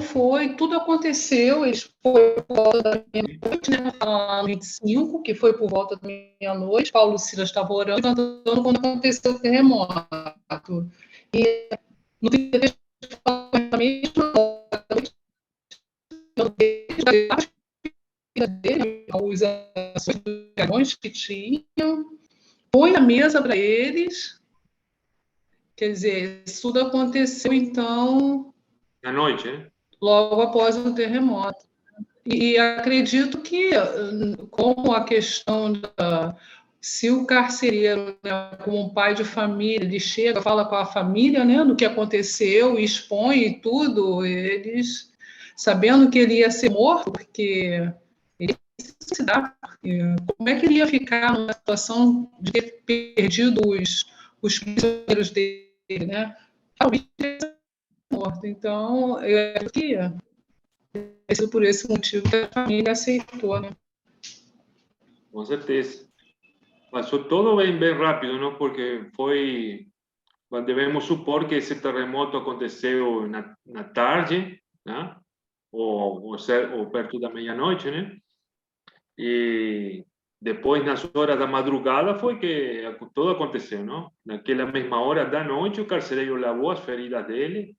[SPEAKER 1] tudo aconteceu, eles foram por volta da meia-noite, né? Lá no 25, que foi por volta da meia-noite, Paulo e Silas estavam orando, cantando quando aconteceu o terremoto. E no 33, na mesma hora da noite, os dragões que tinham, põe a mesa para eles. Quer dizer, isso tudo aconteceu, então,
[SPEAKER 2] à noite, né?
[SPEAKER 1] Logo após o terremoto. E acredito que, como a questão se o carcereiro, né, como um pai de família, ele chega, fala com a família, né, do que aconteceu, expõe tudo, eles, sabendo que ele ia ser morto, porque ele se suicidar, como é que ele ia ficar numa situação de ter perdido os prisioneiros dele, né? Morto. Então, eu acho que é por esse motivo que a família aceitou, né?
[SPEAKER 2] Com certeza. Passou todo bem rápido, não? Porque devemos supor que esse terremoto aconteceu na tarde, né? Ou perto da meia-noite, né? E depois, nas horas da madrugada, foi que tudo aconteceu, não? Naquela mesma hora da noite, o carcereiro lavou as feridas dele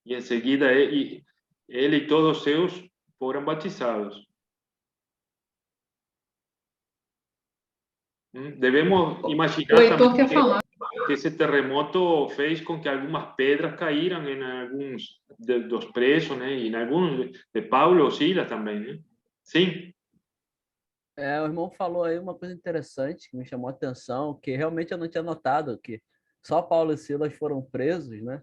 [SPEAKER 2] e, em seguida, ele e todos os seus foram batizados. Devemos imaginar
[SPEAKER 1] O Heitor
[SPEAKER 2] também
[SPEAKER 1] quer falar.
[SPEAKER 2] que esse terremoto fez com que algumas pedras caíram em alguns dos presos, né? E em alguns de Paulo ou Silas também, né? Sim.
[SPEAKER 6] O irmão falou aí uma coisa interessante que me chamou a atenção, que realmente eu não tinha notado, que só Paulo e Silas foram presos, né?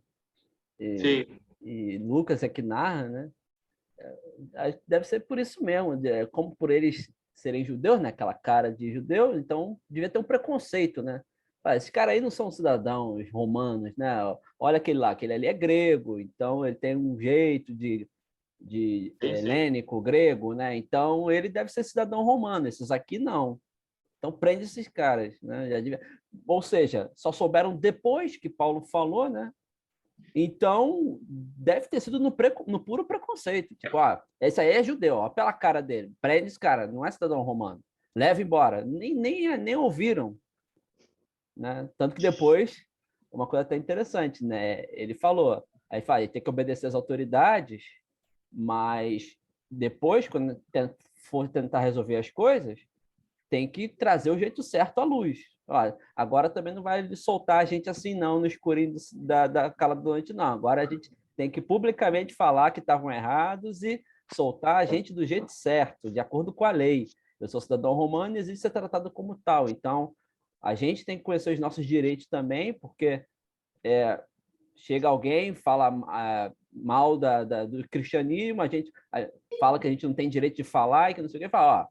[SPEAKER 2] Sim.
[SPEAKER 6] E Lucas é que narra, né? Deve ser por isso mesmo, como por eles serem judeus, né? Aquela cara de judeu, então devia ter um preconceito, né? Esses caras aí não são cidadãos romanos, né? Olha aquele lá, aquele ali é grego, então ele tem um jeito de helênico, grego, né? Então ele deve ser cidadão romano, esses aqui não. Então prende esses caras, né? Ou seja, só souberam depois que Paulo falou, né? Então deve ter sido no puro preconceito. Tipo, esse aí é judeu, ó, pela cara dele, prende esse cara, não é cidadão romano, leva embora. Nem ouviram, né? Tanto que depois, uma coisa até interessante, né? Ele falou, aí fala, tem que obedecer às autoridades, mas depois, quando for tentar resolver as coisas, tem que trazer o jeito certo à luz. Agora também não vai soltar a gente assim, não, no escurinho da cala da noite, não. Agora a gente tem que publicamente falar que estavam errados e soltar a gente do jeito certo, de acordo com a lei. Eu sou cidadão romano e existe ser tratado como tal. Então, a gente tem que conhecer os nossos direitos também, porque chega alguém, fala mal do cristianismo, a gente fala que a gente não tem direito de falar e que não sei o que, fala,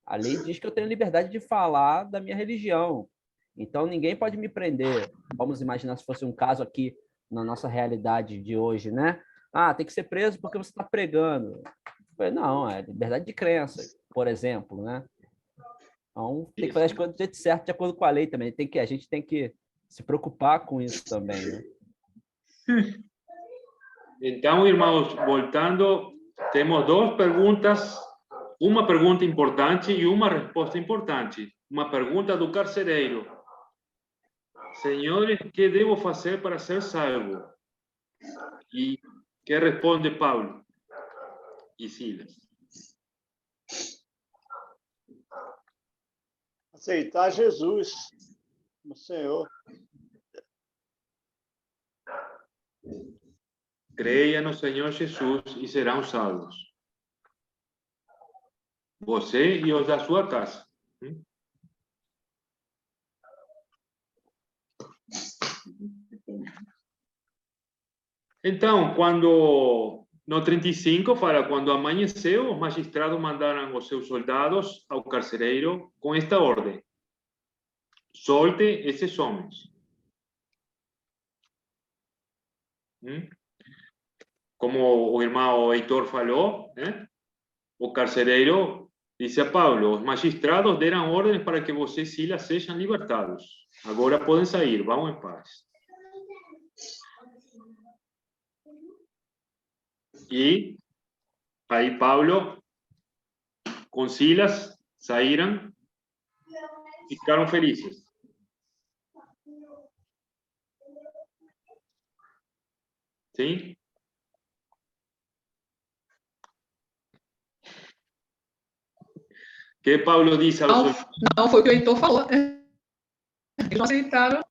[SPEAKER 6] a lei diz que eu tenho liberdade de falar da minha religião, então ninguém pode me prender. Vamos imaginar se fosse um caso aqui na nossa realidade de hoje, né? Tem que ser preso porque você está pregando. Não, é liberdade de crença, por exemplo, né? Então, tem que fazer as coisas do jeito certo, de acordo com a lei também. A gente tem que se preocupar com isso também, né?
[SPEAKER 2] Então, irmãos, voltando, temos duas perguntas, uma pergunta importante e uma resposta importante. Uma pergunta do carcereiro: Senhores, que devo fazer para ser salvo? E que responde Paulo e Silas?
[SPEAKER 8] Aceitar Jesus como Senhor.
[SPEAKER 2] Creia no Senhor Jesus e serão salvos. Você e os da sua casa. Então, no 35 fala, quando amanheceu, os magistrados mandaram os seus soldados ao carcereiro com esta ordem: solte esses homens. Como o irmão Heitor falou, o carcereiro disse a Paulo: os magistrados deram ordens para que você e Silas sejam libertados. Agora podem sair, vão em paz. E aí Paulo com Silas saíram, ficaram felizes. Sim? Que Paulo diz aos seus...
[SPEAKER 1] Não, foi o que o Heitor falou. Eles não aceitaram.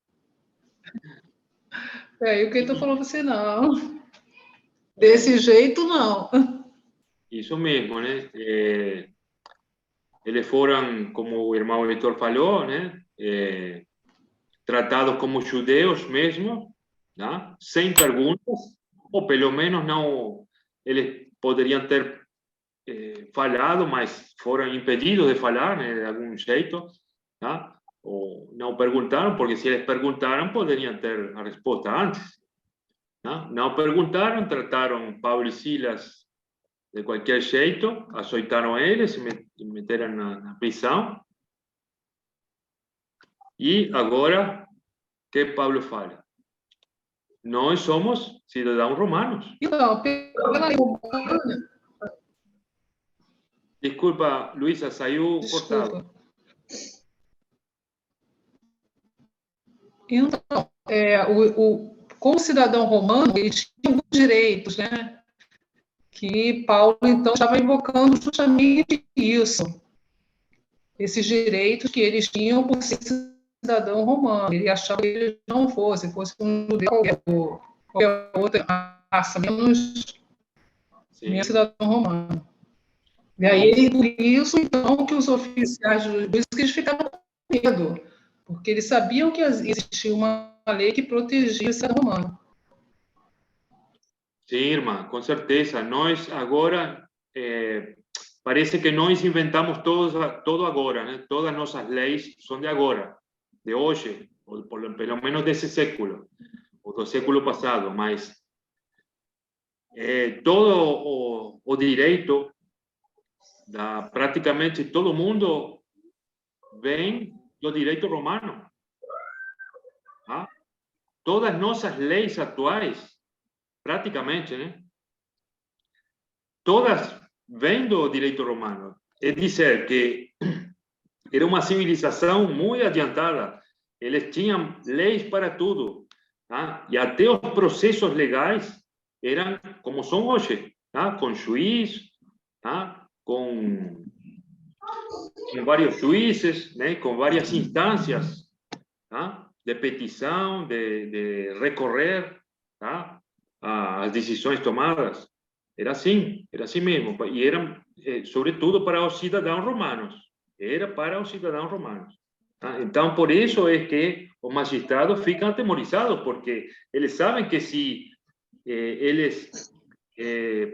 [SPEAKER 1] E o que o Heitor falou você não. Desse jeito, não.
[SPEAKER 2] Isso mesmo, né? Eles foram, como o irmão Heitor falou, né? Tratados como judeus mesmo, né? Sem perguntas, ou pelo menos não, eles poderiam ter falado, mas foram impedidos de falar, né? De algum jeito, né? Ou não perguntaram, porque se eles perguntaram, poderiam ter a resposta antes. Não perguntaram, trataram Paulo e Silas de qualquer jeito, açoitaram eles, meteram na prisão. E agora, o que Paulo fala? Nós somos cidadãos romanos.
[SPEAKER 1] Então, pela lei romana...
[SPEAKER 2] Desculpa, Luísa, saiu cortado.
[SPEAKER 1] Então, como cidadão romano, ele tinha alguns direitos, né? Que Paulo, então, estava invocando justamente isso. Esses direitos que eles tinham por ser cidadão romano. Ele achava que eles não fosse um judeu qualquer outra raça, menos cidadão romano. E aí, por isso, então, que os oficiais juízes eles ficavam com medo, porque eles sabiam que existia uma lei que protegia o cidadão romano.
[SPEAKER 2] Sim, irmã, com certeza. Nós agora, parece que nós inventamos todo agora, né? Todas nossas leis são de agora, de hoje, ou pelo menos desse século, ou do século passado, mas todo o direito, praticamente todo mundo vem do direito romano. Tá? Todas nossas leis atuais, praticamente, né? Todas vêm do direito romano. É dizer que era uma civilização muito adiantada. Eles tinham leis para tudo. Tá? E até os processos legais eram como são hoje, tá? Com juiz, tá? Com vários juízes, né? Com várias instâncias, tá? De petição, de recorrer, tá? As decisões tomadas. Era assim mesmo. E eram, sobretudo, para os cidadãos romanos. Era para os cidadãos romanos. Tá? Então, por isso é que os magistrados ficam atemorizados, porque eles sabem que se eles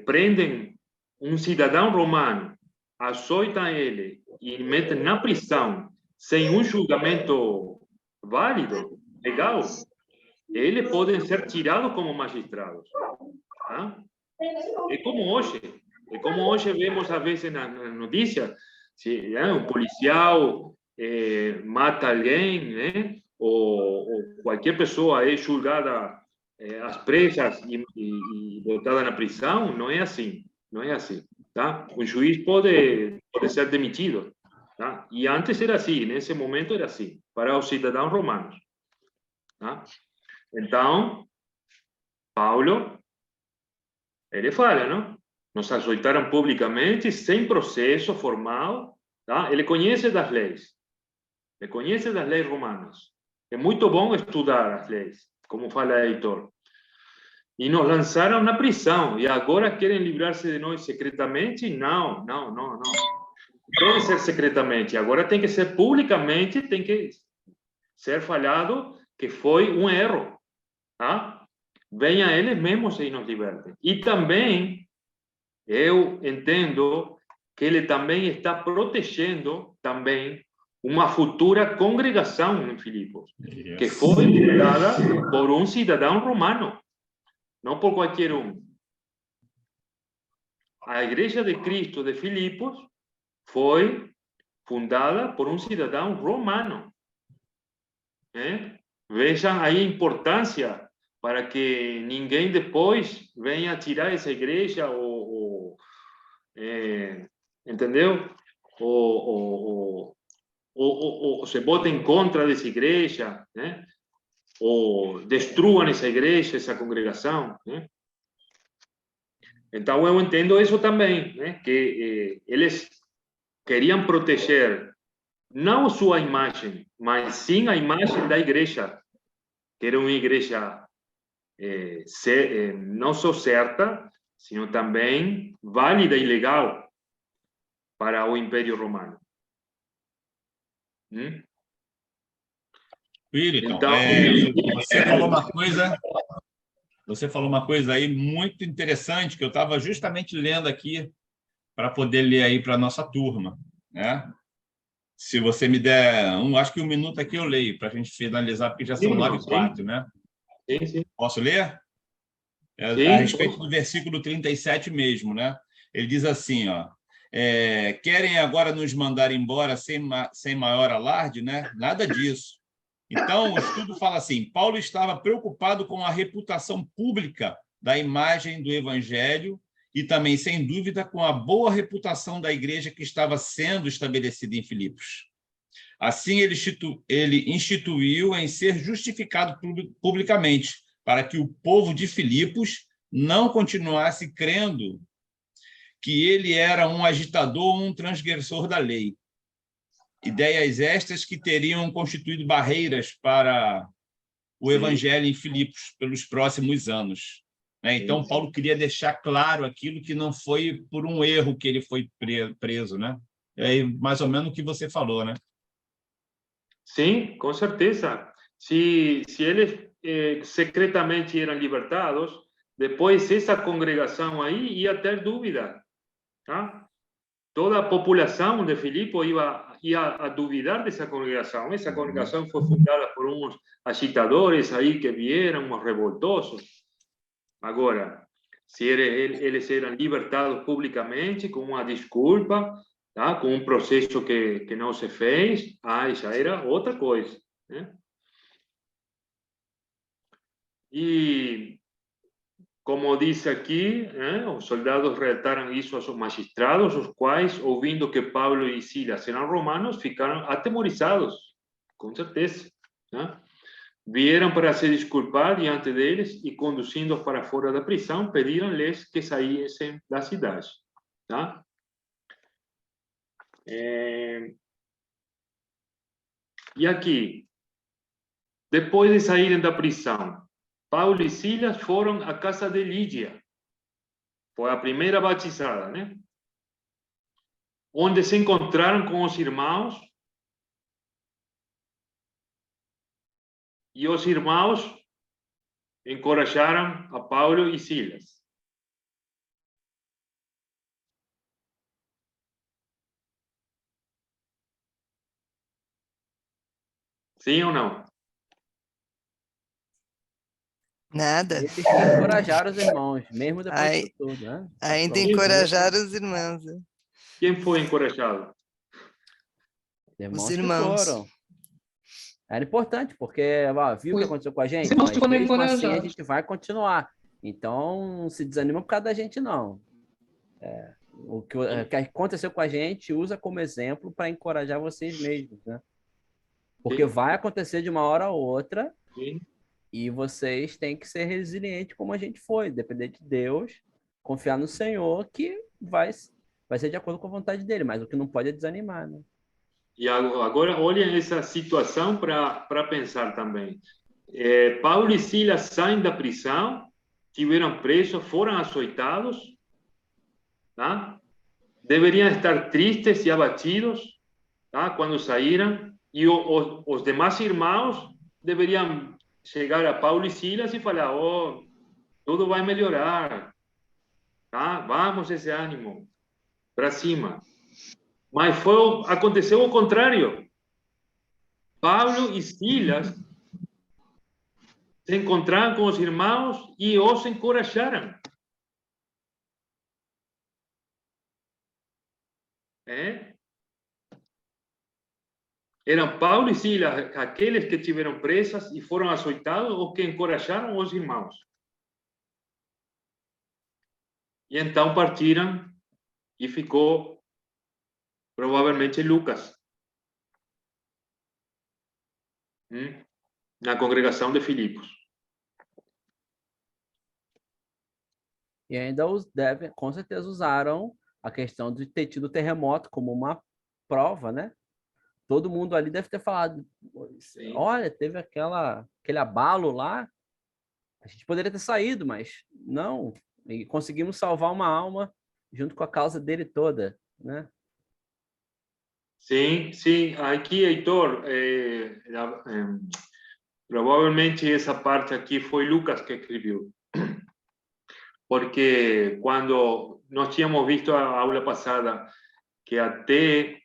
[SPEAKER 2] prendem um cidadão romano, açoitam ele e metem na prisão sem um julgamento válido, legal, eles podem ser tirados como magistrados. Tá? É como hoje vemos às vezes na notícia, se um policial mata alguém, né? Ou qualquer pessoa é julgada às pressas e botada na prisão, não é assim, tá? O juiz pode ser demitido, tá? E antes era assim, nesse momento era assim, para os cidadãos romanos, tá? Então, Paulo, ele fala, não? Nos açoitaram publicamente, sem processo formal, tá? Ele conhece das leis romanas. É muito bom estudar as leis, como fala Heitor. E nos lançaram na prisão, e agora querem livrar-se de nós secretamente? Não. Pode ser secretamente, agora tem que ser publicamente, tem que ser falado que foi um erro, tá? Venham eles mesmos e nos libertem. E também, eu entendo que ele também está protegendo também uma futura congregação em Filipos, que foi fundada por um cidadão romano, não por qualquer um. A Igreja de Cristo de Filipos foi fundada por um cidadão romano. Vejam aí a importância para que ninguém depois venha tirar essa igreja entendeu? Ou se bote em contra dessa igreja, né? Ou destruam essa igreja, essa congregação, né? Então eu entendo isso também, né? Que eles queriam proteger não sua imagem, mas sim a imagem da igreja, que era uma igreja não só certa, sino também válida e legal para o Império Romano.
[SPEAKER 4] Wellington,
[SPEAKER 2] Então,
[SPEAKER 4] você falou uma coisa aí muito interessante que eu estava justamente lendo aqui para poder ler aí para a nossa turma, né? Se você me der acho que 1 minuto aqui eu leio, para a gente finalizar, porque já são 9h04, né?
[SPEAKER 2] Sim.
[SPEAKER 4] Posso ler?
[SPEAKER 2] Sim.
[SPEAKER 4] A respeito do versículo 37 mesmo, né? Ele diz assim, ó, querem agora nos mandar embora sem maior alarde, né? Nada disso. Então, o estudo fala assim, Paulo estava preocupado com a reputação pública da imagem do evangelho e também, sem dúvida, com a boa reputação da igreja que estava sendo estabelecida em Filipos. Assim, ele instituiu em ser justificado publicamente, para que o povo de Filipos não continuasse crendo que ele era um agitador ou um transgressor da lei. Ideias estas que teriam constituído barreiras para o evangelho em Filipos pelos próximos anos. Então, Paulo queria deixar claro aquilo que não foi por um erro que ele foi preso, né? É mais ou menos o que você falou, né?
[SPEAKER 2] Sim, com certeza. Se eles secretamente eram libertados, depois essa congregação aí ia ter dúvida, tá? Toda a população de Filipe ia a duvidar dessa congregação. Essa congregação foi fundada por uns agitadores aí que vieram, uns revoltosos. Agora, se eles eram libertados publicamente com uma desculpa, tá? Com um processo que não se fez, já era outra coisa, né? E, como diz aqui, os soldados relataram isso aos magistrados, os quais, ouvindo que Paulo e Silas eram romanos, ficaram atemorizados, com certeza, né? Vieram para se desculpar diante deles e, conduzindo-os para fora da prisão, pediram-lhes que saíssem da cidade, tá? E aqui, depois de saírem da prisão, Paulo e Silas foram à casa de Lídia, foi a primeira batizada, né? Onde se encontraram com os irmãos, e os irmãos encorajaram a Paulo e Silas. Sim ou não?
[SPEAKER 5] Nada.
[SPEAKER 6] Eles que encorajaram os irmãos, mesmo depois de tudo, né?
[SPEAKER 5] Ainda encorajar os irmãos.
[SPEAKER 2] Quem foi encorajado?
[SPEAKER 5] Os irmãos.
[SPEAKER 6] Foram. Era importante, porque viu o que aconteceu com a gente?
[SPEAKER 1] Os irmãos
[SPEAKER 6] Mas
[SPEAKER 1] foram
[SPEAKER 6] mesmo assim a
[SPEAKER 1] encorajados.
[SPEAKER 6] gente vai continuar. Então, não se desanima por causa da gente, não. O que aconteceu com a gente, usa como exemplo para encorajar vocês mesmos, né? Porque vai acontecer de uma hora a outra.
[SPEAKER 2] Sim.
[SPEAKER 6] E vocês têm que ser resilientes como a gente foi, depender de Deus, confiar no Senhor, que vai ser de acordo com a vontade dele, mas o que não pode é desanimar, né?
[SPEAKER 2] E agora olhem essa situação para pensar também. Paulo e Silas saem da prisão, tiveram presos, foram açoitados, tá? Deveriam estar tristes e abatidos, tá? Quando saíram, e os demais irmãos deveriam chegar a Paulo e Silas e falar: tudo vai melhorar, tá? Vamos, esse ânimo, para cima. Mas aconteceu o contrário. Paulo e Silas se encontraram com os irmãos e os encorajaram. Eram Paulo e Silas aqueles que tiveram presas e foram açoitados ou que encorajaram os irmãos. E então partiram e ficou provavelmente Lucas na congregação de Filipos.
[SPEAKER 6] E ainda com certeza usaram a questão de ter tido terremoto como uma prova, né? Todo mundo ali deve ter falado, olha, teve aquele abalo lá, a gente poderia ter saído, mas não, e conseguimos salvar uma alma junto com a causa dele toda, né?
[SPEAKER 2] Sim, sim. Aqui, Heitor, provavelmente essa parte aqui foi Lucas que escreveu. Porque quando nós tínhamos visto a aula passada que até...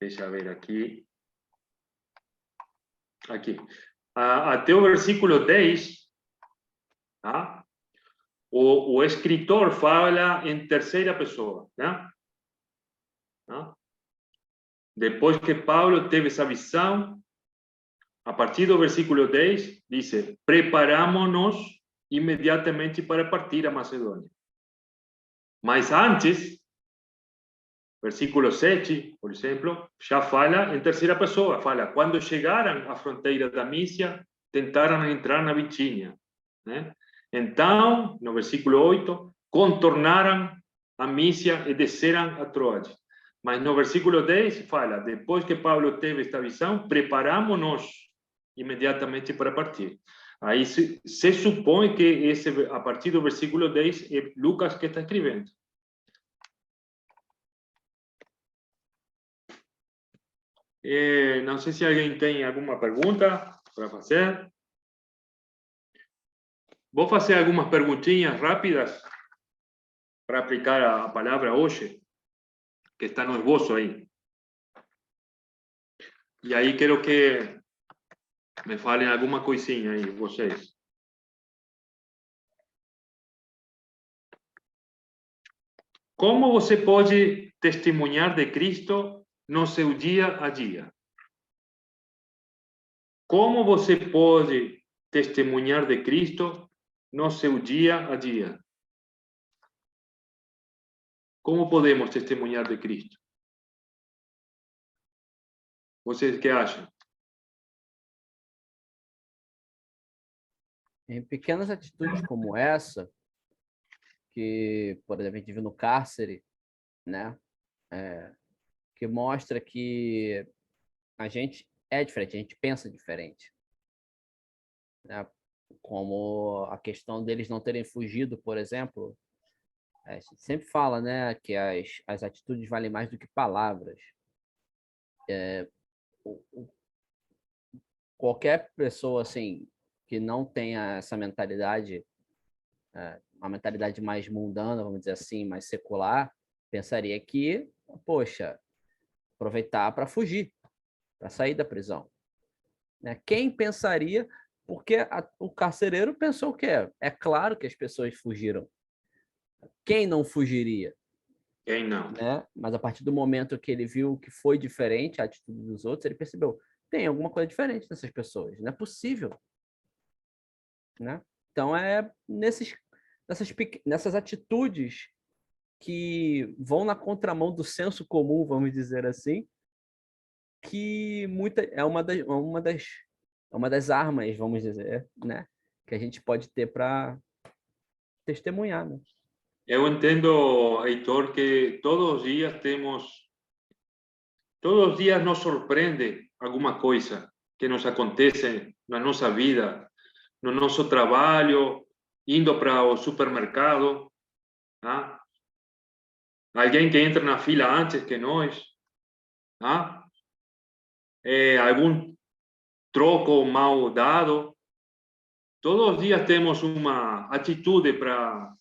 [SPEAKER 2] Deixa eu ver aqui. Aqui. Até o versículo 10, tá? O escritor fala em terceira pessoa, né? Tá? Depois que Paulo teve essa visão, a partir do versículo 10, diz: preparamos-nos imediatamente para partir a Macedônia. Mas antes, versículo 7, por exemplo, já fala em terceira pessoa, fala, quando chegaram à fronteira da Mísia, tentaram entrar na Bitínia, né? Então, no versículo 8, contornaram a Mísia e desceram a Troade. Mas no versículo 10 fala, depois que Paulo teve esta visão, preparamos-nos imediatamente para partir. Aí se supõe que a partir do versículo 10 é Lucas que está escrevendo. Não sei se alguém tem alguma pergunta para fazer. Vou fazer algumas perguntinhas rápidas para aplicar a palavra hoje, que está no esboço aí. E aí quero que me falem alguma coisinha aí, vocês. Como você pode testemunhar de Cristo no seu dia a dia? Como você pode testemunhar de Cristo no seu dia a dia? Como podemos testemunhar de Cristo? Vocês que acham?
[SPEAKER 6] Em pequenas atitudes como essa, que, por exemplo, a gente viu no cárcere, né? Que mostra que a gente é diferente, a gente pensa diferente. Né? Como a questão deles não terem fugido, por exemplo, a gente sempre fala, né, que as atitudes valem mais do que palavras. Qualquer pessoa assim que não tenha essa mentalidade, uma mentalidade mais mundana, vamos dizer assim, mais secular, pensaria que, poxa, aproveitar para fugir, para sair da prisão. Né? Quem pensaria, porque o carcereiro pensou o quê? É claro que as pessoas fugiram. Quem não fugiria?
[SPEAKER 2] Quem não?
[SPEAKER 6] Né? Mas a partir do momento que ele viu que foi diferente a atitude dos outros, ele percebeu, tem alguma coisa diferente nessas pessoas, não é possível. Né? Então, é nessas atitudes que vão na contramão do senso comum, vamos dizer assim, que é uma das armas, vamos dizer, né? Que a gente pode ter para testemunhar. Né?
[SPEAKER 2] Eu entendo, Heitor, que todos os dias nos surpreende alguma coisa que nos acontece na nossa vida, no nosso trabalho, indo para o supermercado, tá? Alguém que entra na fila antes que nós, tá? Algum troco mal dado. Todos os dias temos uma atitude para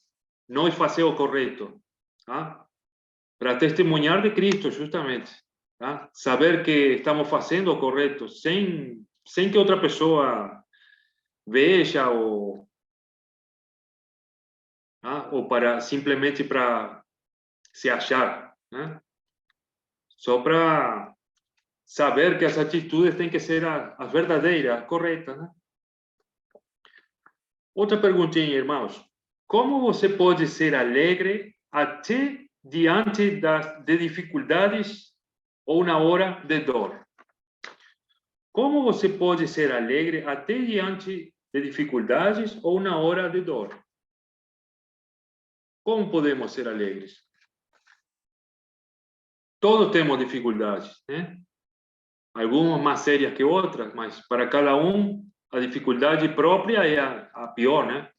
[SPEAKER 2] nós fazer o correto, tá? Para testemunhar de Cristo, justamente. Tá? Saber que estamos fazendo o correto, sem que outra pessoa veja ou simplesmente para se achar, né? Só para saber que as atitudes têm que ser as verdadeiras, as corretas, né? Outra perguntinha, irmãos. Como você pode ser alegre até diante de dificuldades ou na hora de dor? Como você pode ser alegre até diante de dificuldades ou na hora de dor? Como podemos ser alegres? Todos temos dificuldades, né? Algumas mais sérias que outras, mas para cada a dificuldade própria é a pior, né?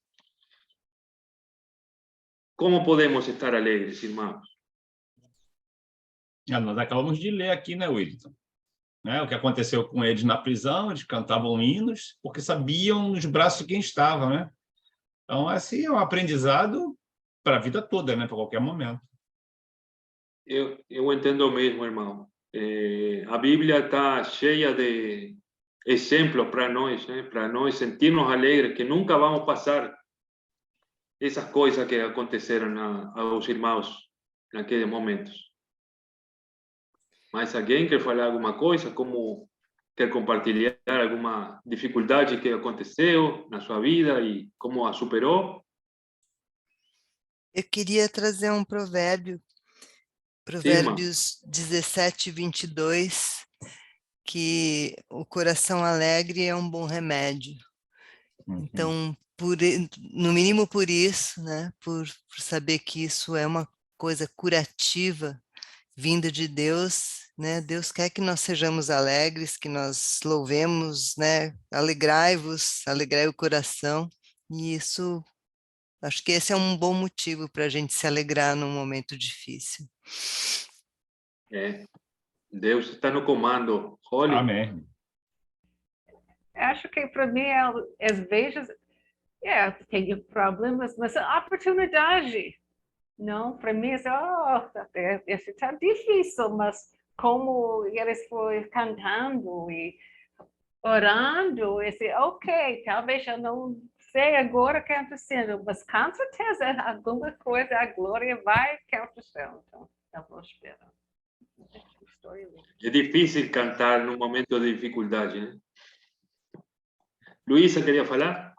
[SPEAKER 2] Como podemos estar alegres, irmãos?
[SPEAKER 4] Nós acabamos de ler aqui, né, Wilton? Né, o que aconteceu com eles na prisão, eles cantavam hinos porque sabiam nos braços de quem estava, né? Então, assim, é um aprendizado para a vida toda, né? Para qualquer momento.
[SPEAKER 2] Eu entendo mesmo, irmão. A Bíblia está cheia de exemplos para nós, né? Para nós sentirmos alegres, que nunca vamos passar essas coisas que aconteceram aos irmãos naqueles momentos. Mas alguém quer falar alguma coisa? Como quer compartilhar alguma dificuldade que aconteceu na sua vida e como a superou?
[SPEAKER 5] Eu queria trazer um provérbio, Provérbios 17, 22, que o coração alegre é um bom remédio. Então, no mínimo por isso, né, por saber que isso é uma coisa curativa, vinda de Deus, né? Deus quer que nós sejamos alegres, que nós louvemos, né? Alegrai-vos, alegrai o coração, e isso, acho que esse é um bom motivo para a gente se alegrar num momento difícil.
[SPEAKER 2] Deus está no comando. Olha.
[SPEAKER 4] Amém.
[SPEAKER 7] Acho que para mim, às vezes, tenho problemas, mas a oportunidade. Não, para mim, esse está difícil, mas como eles foram cantando e orando, ok, talvez eu não sei agora o que está acontecendo, mas com certeza alguma coisa, a glória vai acontecer. Então, eu vou esperar.
[SPEAKER 2] É difícil cantar num momento de dificuldade, né? Luísa, queria falar?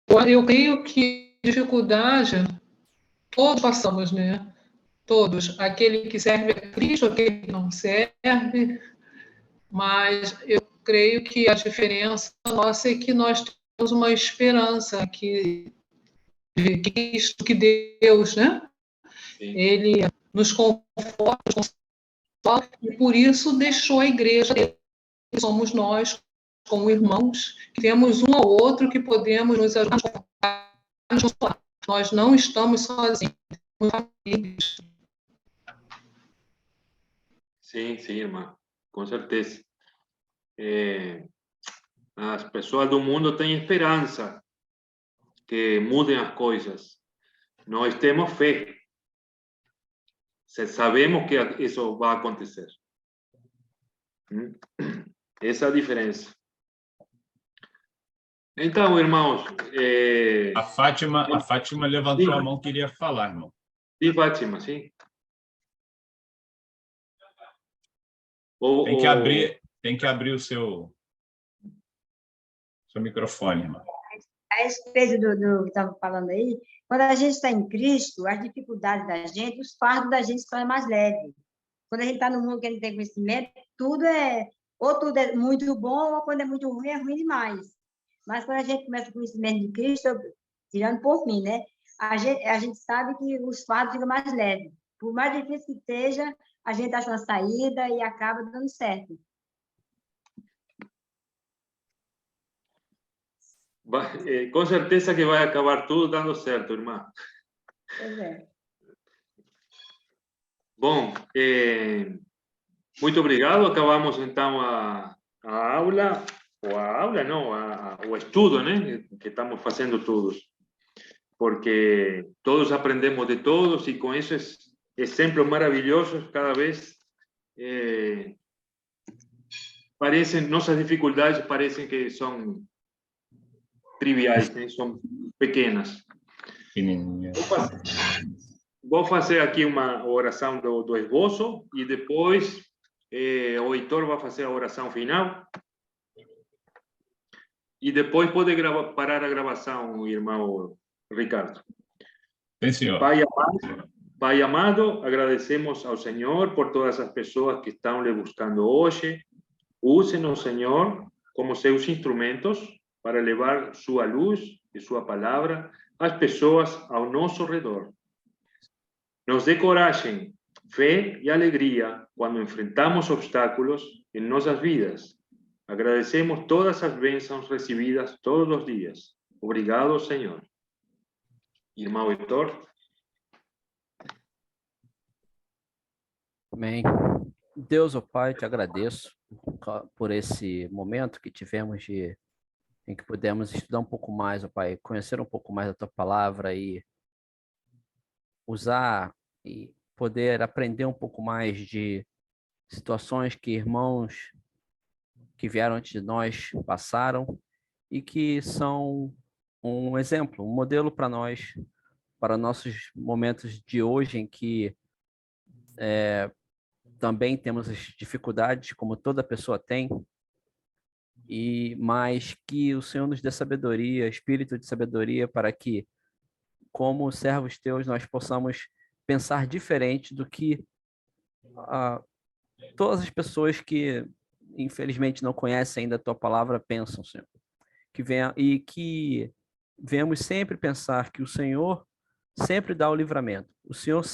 [SPEAKER 1] Eu creio que dificuldade todos passamos, né? Todos. Aquele que serve a Cristo, aquele que não serve. Mas eu creio que a diferença nossa é que nós temos uma esperança que Cristo, que Deus, né?
[SPEAKER 2] Sim.
[SPEAKER 1] Ele nos conforta, e por isso deixou a igreja. Somos nós, como irmãos, que temos um ao outro que podemos nos ajudar. Nós não estamos sozinhos.
[SPEAKER 2] Sim, irmã, com certeza. As pessoas do mundo têm esperança que mudem as coisas. Nós temos fé. Sabemos que isso vai acontecer. Essa é a diferença. Então, irmãos...
[SPEAKER 4] A Fátima levantou a mão, queria falar, irmão.
[SPEAKER 2] Sim, Fátima, sim.
[SPEAKER 4] Tem que abrir o seu microfone, irmão.
[SPEAKER 3] A respeito do que estava falando aí, quando a gente está em Cristo, as dificuldades da gente, os fardos da gente são mais leves. Quando a gente está no mundo que a gente tem conhecimento, tudo é muito bom, ou quando é muito ruim, é ruim demais. Mas quando a gente começa o conhecimento de Cristo, tirando por mim, né? A gente sabe que os fardos ficam mais leves. Por mais difícil que seja, a gente acha uma saída e acaba dando certo.
[SPEAKER 2] Com certeza que vai acabar tudo dando certo, irmã.
[SPEAKER 3] Pois é.
[SPEAKER 2] Bom, muito obrigado. Acabamos, então, a aula, o estudo, né? Que estamos fazendo todos. Porque todos aprendemos de todos e com esses exemplos maravilhosos, cada vez nossas dificuldades parecem que são triviais, né? São pequenas.
[SPEAKER 4] Pequenininha.
[SPEAKER 2] Vou fazer aqui uma oração do esboço e depois o Heitor vai fazer a oração final. E depois pode parar a gravação, irmão Ricardo.
[SPEAKER 4] Sim, senhor.
[SPEAKER 2] Pai amado, agradecemos ao Senhor por todas as pessoas que estão lhe buscando hoje. Use-nos, Senhor, como seus instrumentos para levar sua luz e sua palavra às pessoas ao nosso redor. Nos dê coragem, fé e alegria quando enfrentamos obstáculos em nossas vidas. Agradecemos todas as bênçãos recebidas todos os dias. Obrigado, Senhor. Irmão Heitor.
[SPEAKER 6] Amém. Deus, ó Pai, te agradeço por esse momento que tivemos em que pudemos estudar um pouco mais, ó Pai, conhecer um pouco mais a Tua palavra e usar e poder aprender um pouco mais de situações que irmãos que vieram antes de nós passaram e que são um exemplo, um modelo para nós, para nossos momentos de hoje em que também temos as dificuldades, como toda pessoa tem, mas que o Senhor nos dê sabedoria, espírito de sabedoria, para que, como servos teus, nós possamos pensar diferente do que todas as pessoas que, infelizmente, não conhecem ainda a tua palavra pensam, Senhor. Que venhamos sempre pensar que o Senhor sempre dá o livramento. O Senhor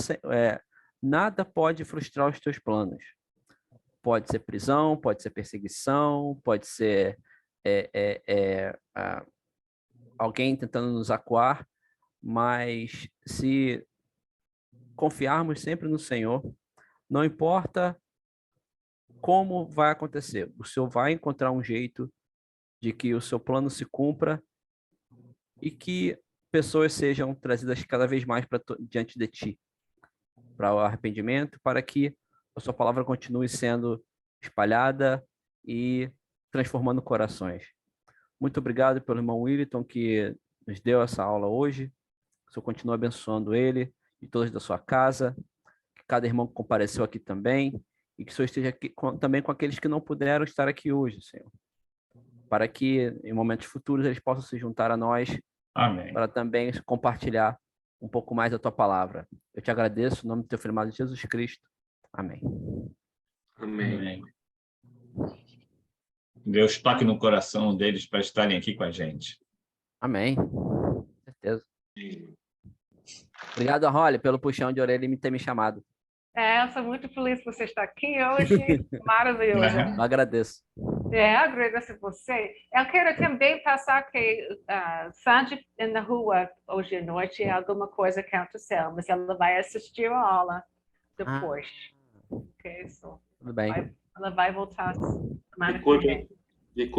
[SPEAKER 6] nada pode frustrar os teus planos. Pode ser prisão, pode ser perseguição, pode ser alguém tentando nos acuar, mas se confiarmos sempre no Senhor, não importa como vai acontecer, o Senhor vai encontrar um jeito de que o seu plano se cumpra e que pessoas sejam trazidas cada vez mais diante de ti, para o arrependimento, para que a sua palavra continue sendo espalhada e transformando corações. Muito obrigado pelo irmão Willton que nos deu essa aula hoje. O Senhor continue abençoando ele e todos da sua casa, que cada irmão que compareceu aqui também, e que o Senhor esteja aqui também com aqueles que não puderam estar aqui hoje, Senhor, para que em momentos futuros eles possam se juntar a nós. Amém. Para também compartilhar um pouco mais da tua palavra. Eu te agradeço em nome do teu filho amado Jesus Cristo. Amém.
[SPEAKER 2] Amém.
[SPEAKER 4] Deus toque no coração deles para estarem aqui com a gente.
[SPEAKER 6] Amém. Com certeza. Obrigado, Holly, pelo puxão de orelha e ter me chamado.
[SPEAKER 7] Eu sou muito feliz que você está aqui hoje. Maravilhoso.
[SPEAKER 6] Eu agradeço.
[SPEAKER 7] Agradeço a você. Eu quero também passar que Sandy na rua hoje à noite alguma coisa aconteceu, mas ela vai assistir a aula depois. Ok, so
[SPEAKER 6] tudo bem.
[SPEAKER 7] ela vai voltar semana que
[SPEAKER 2] Desculpe,
[SPEAKER 7] vem.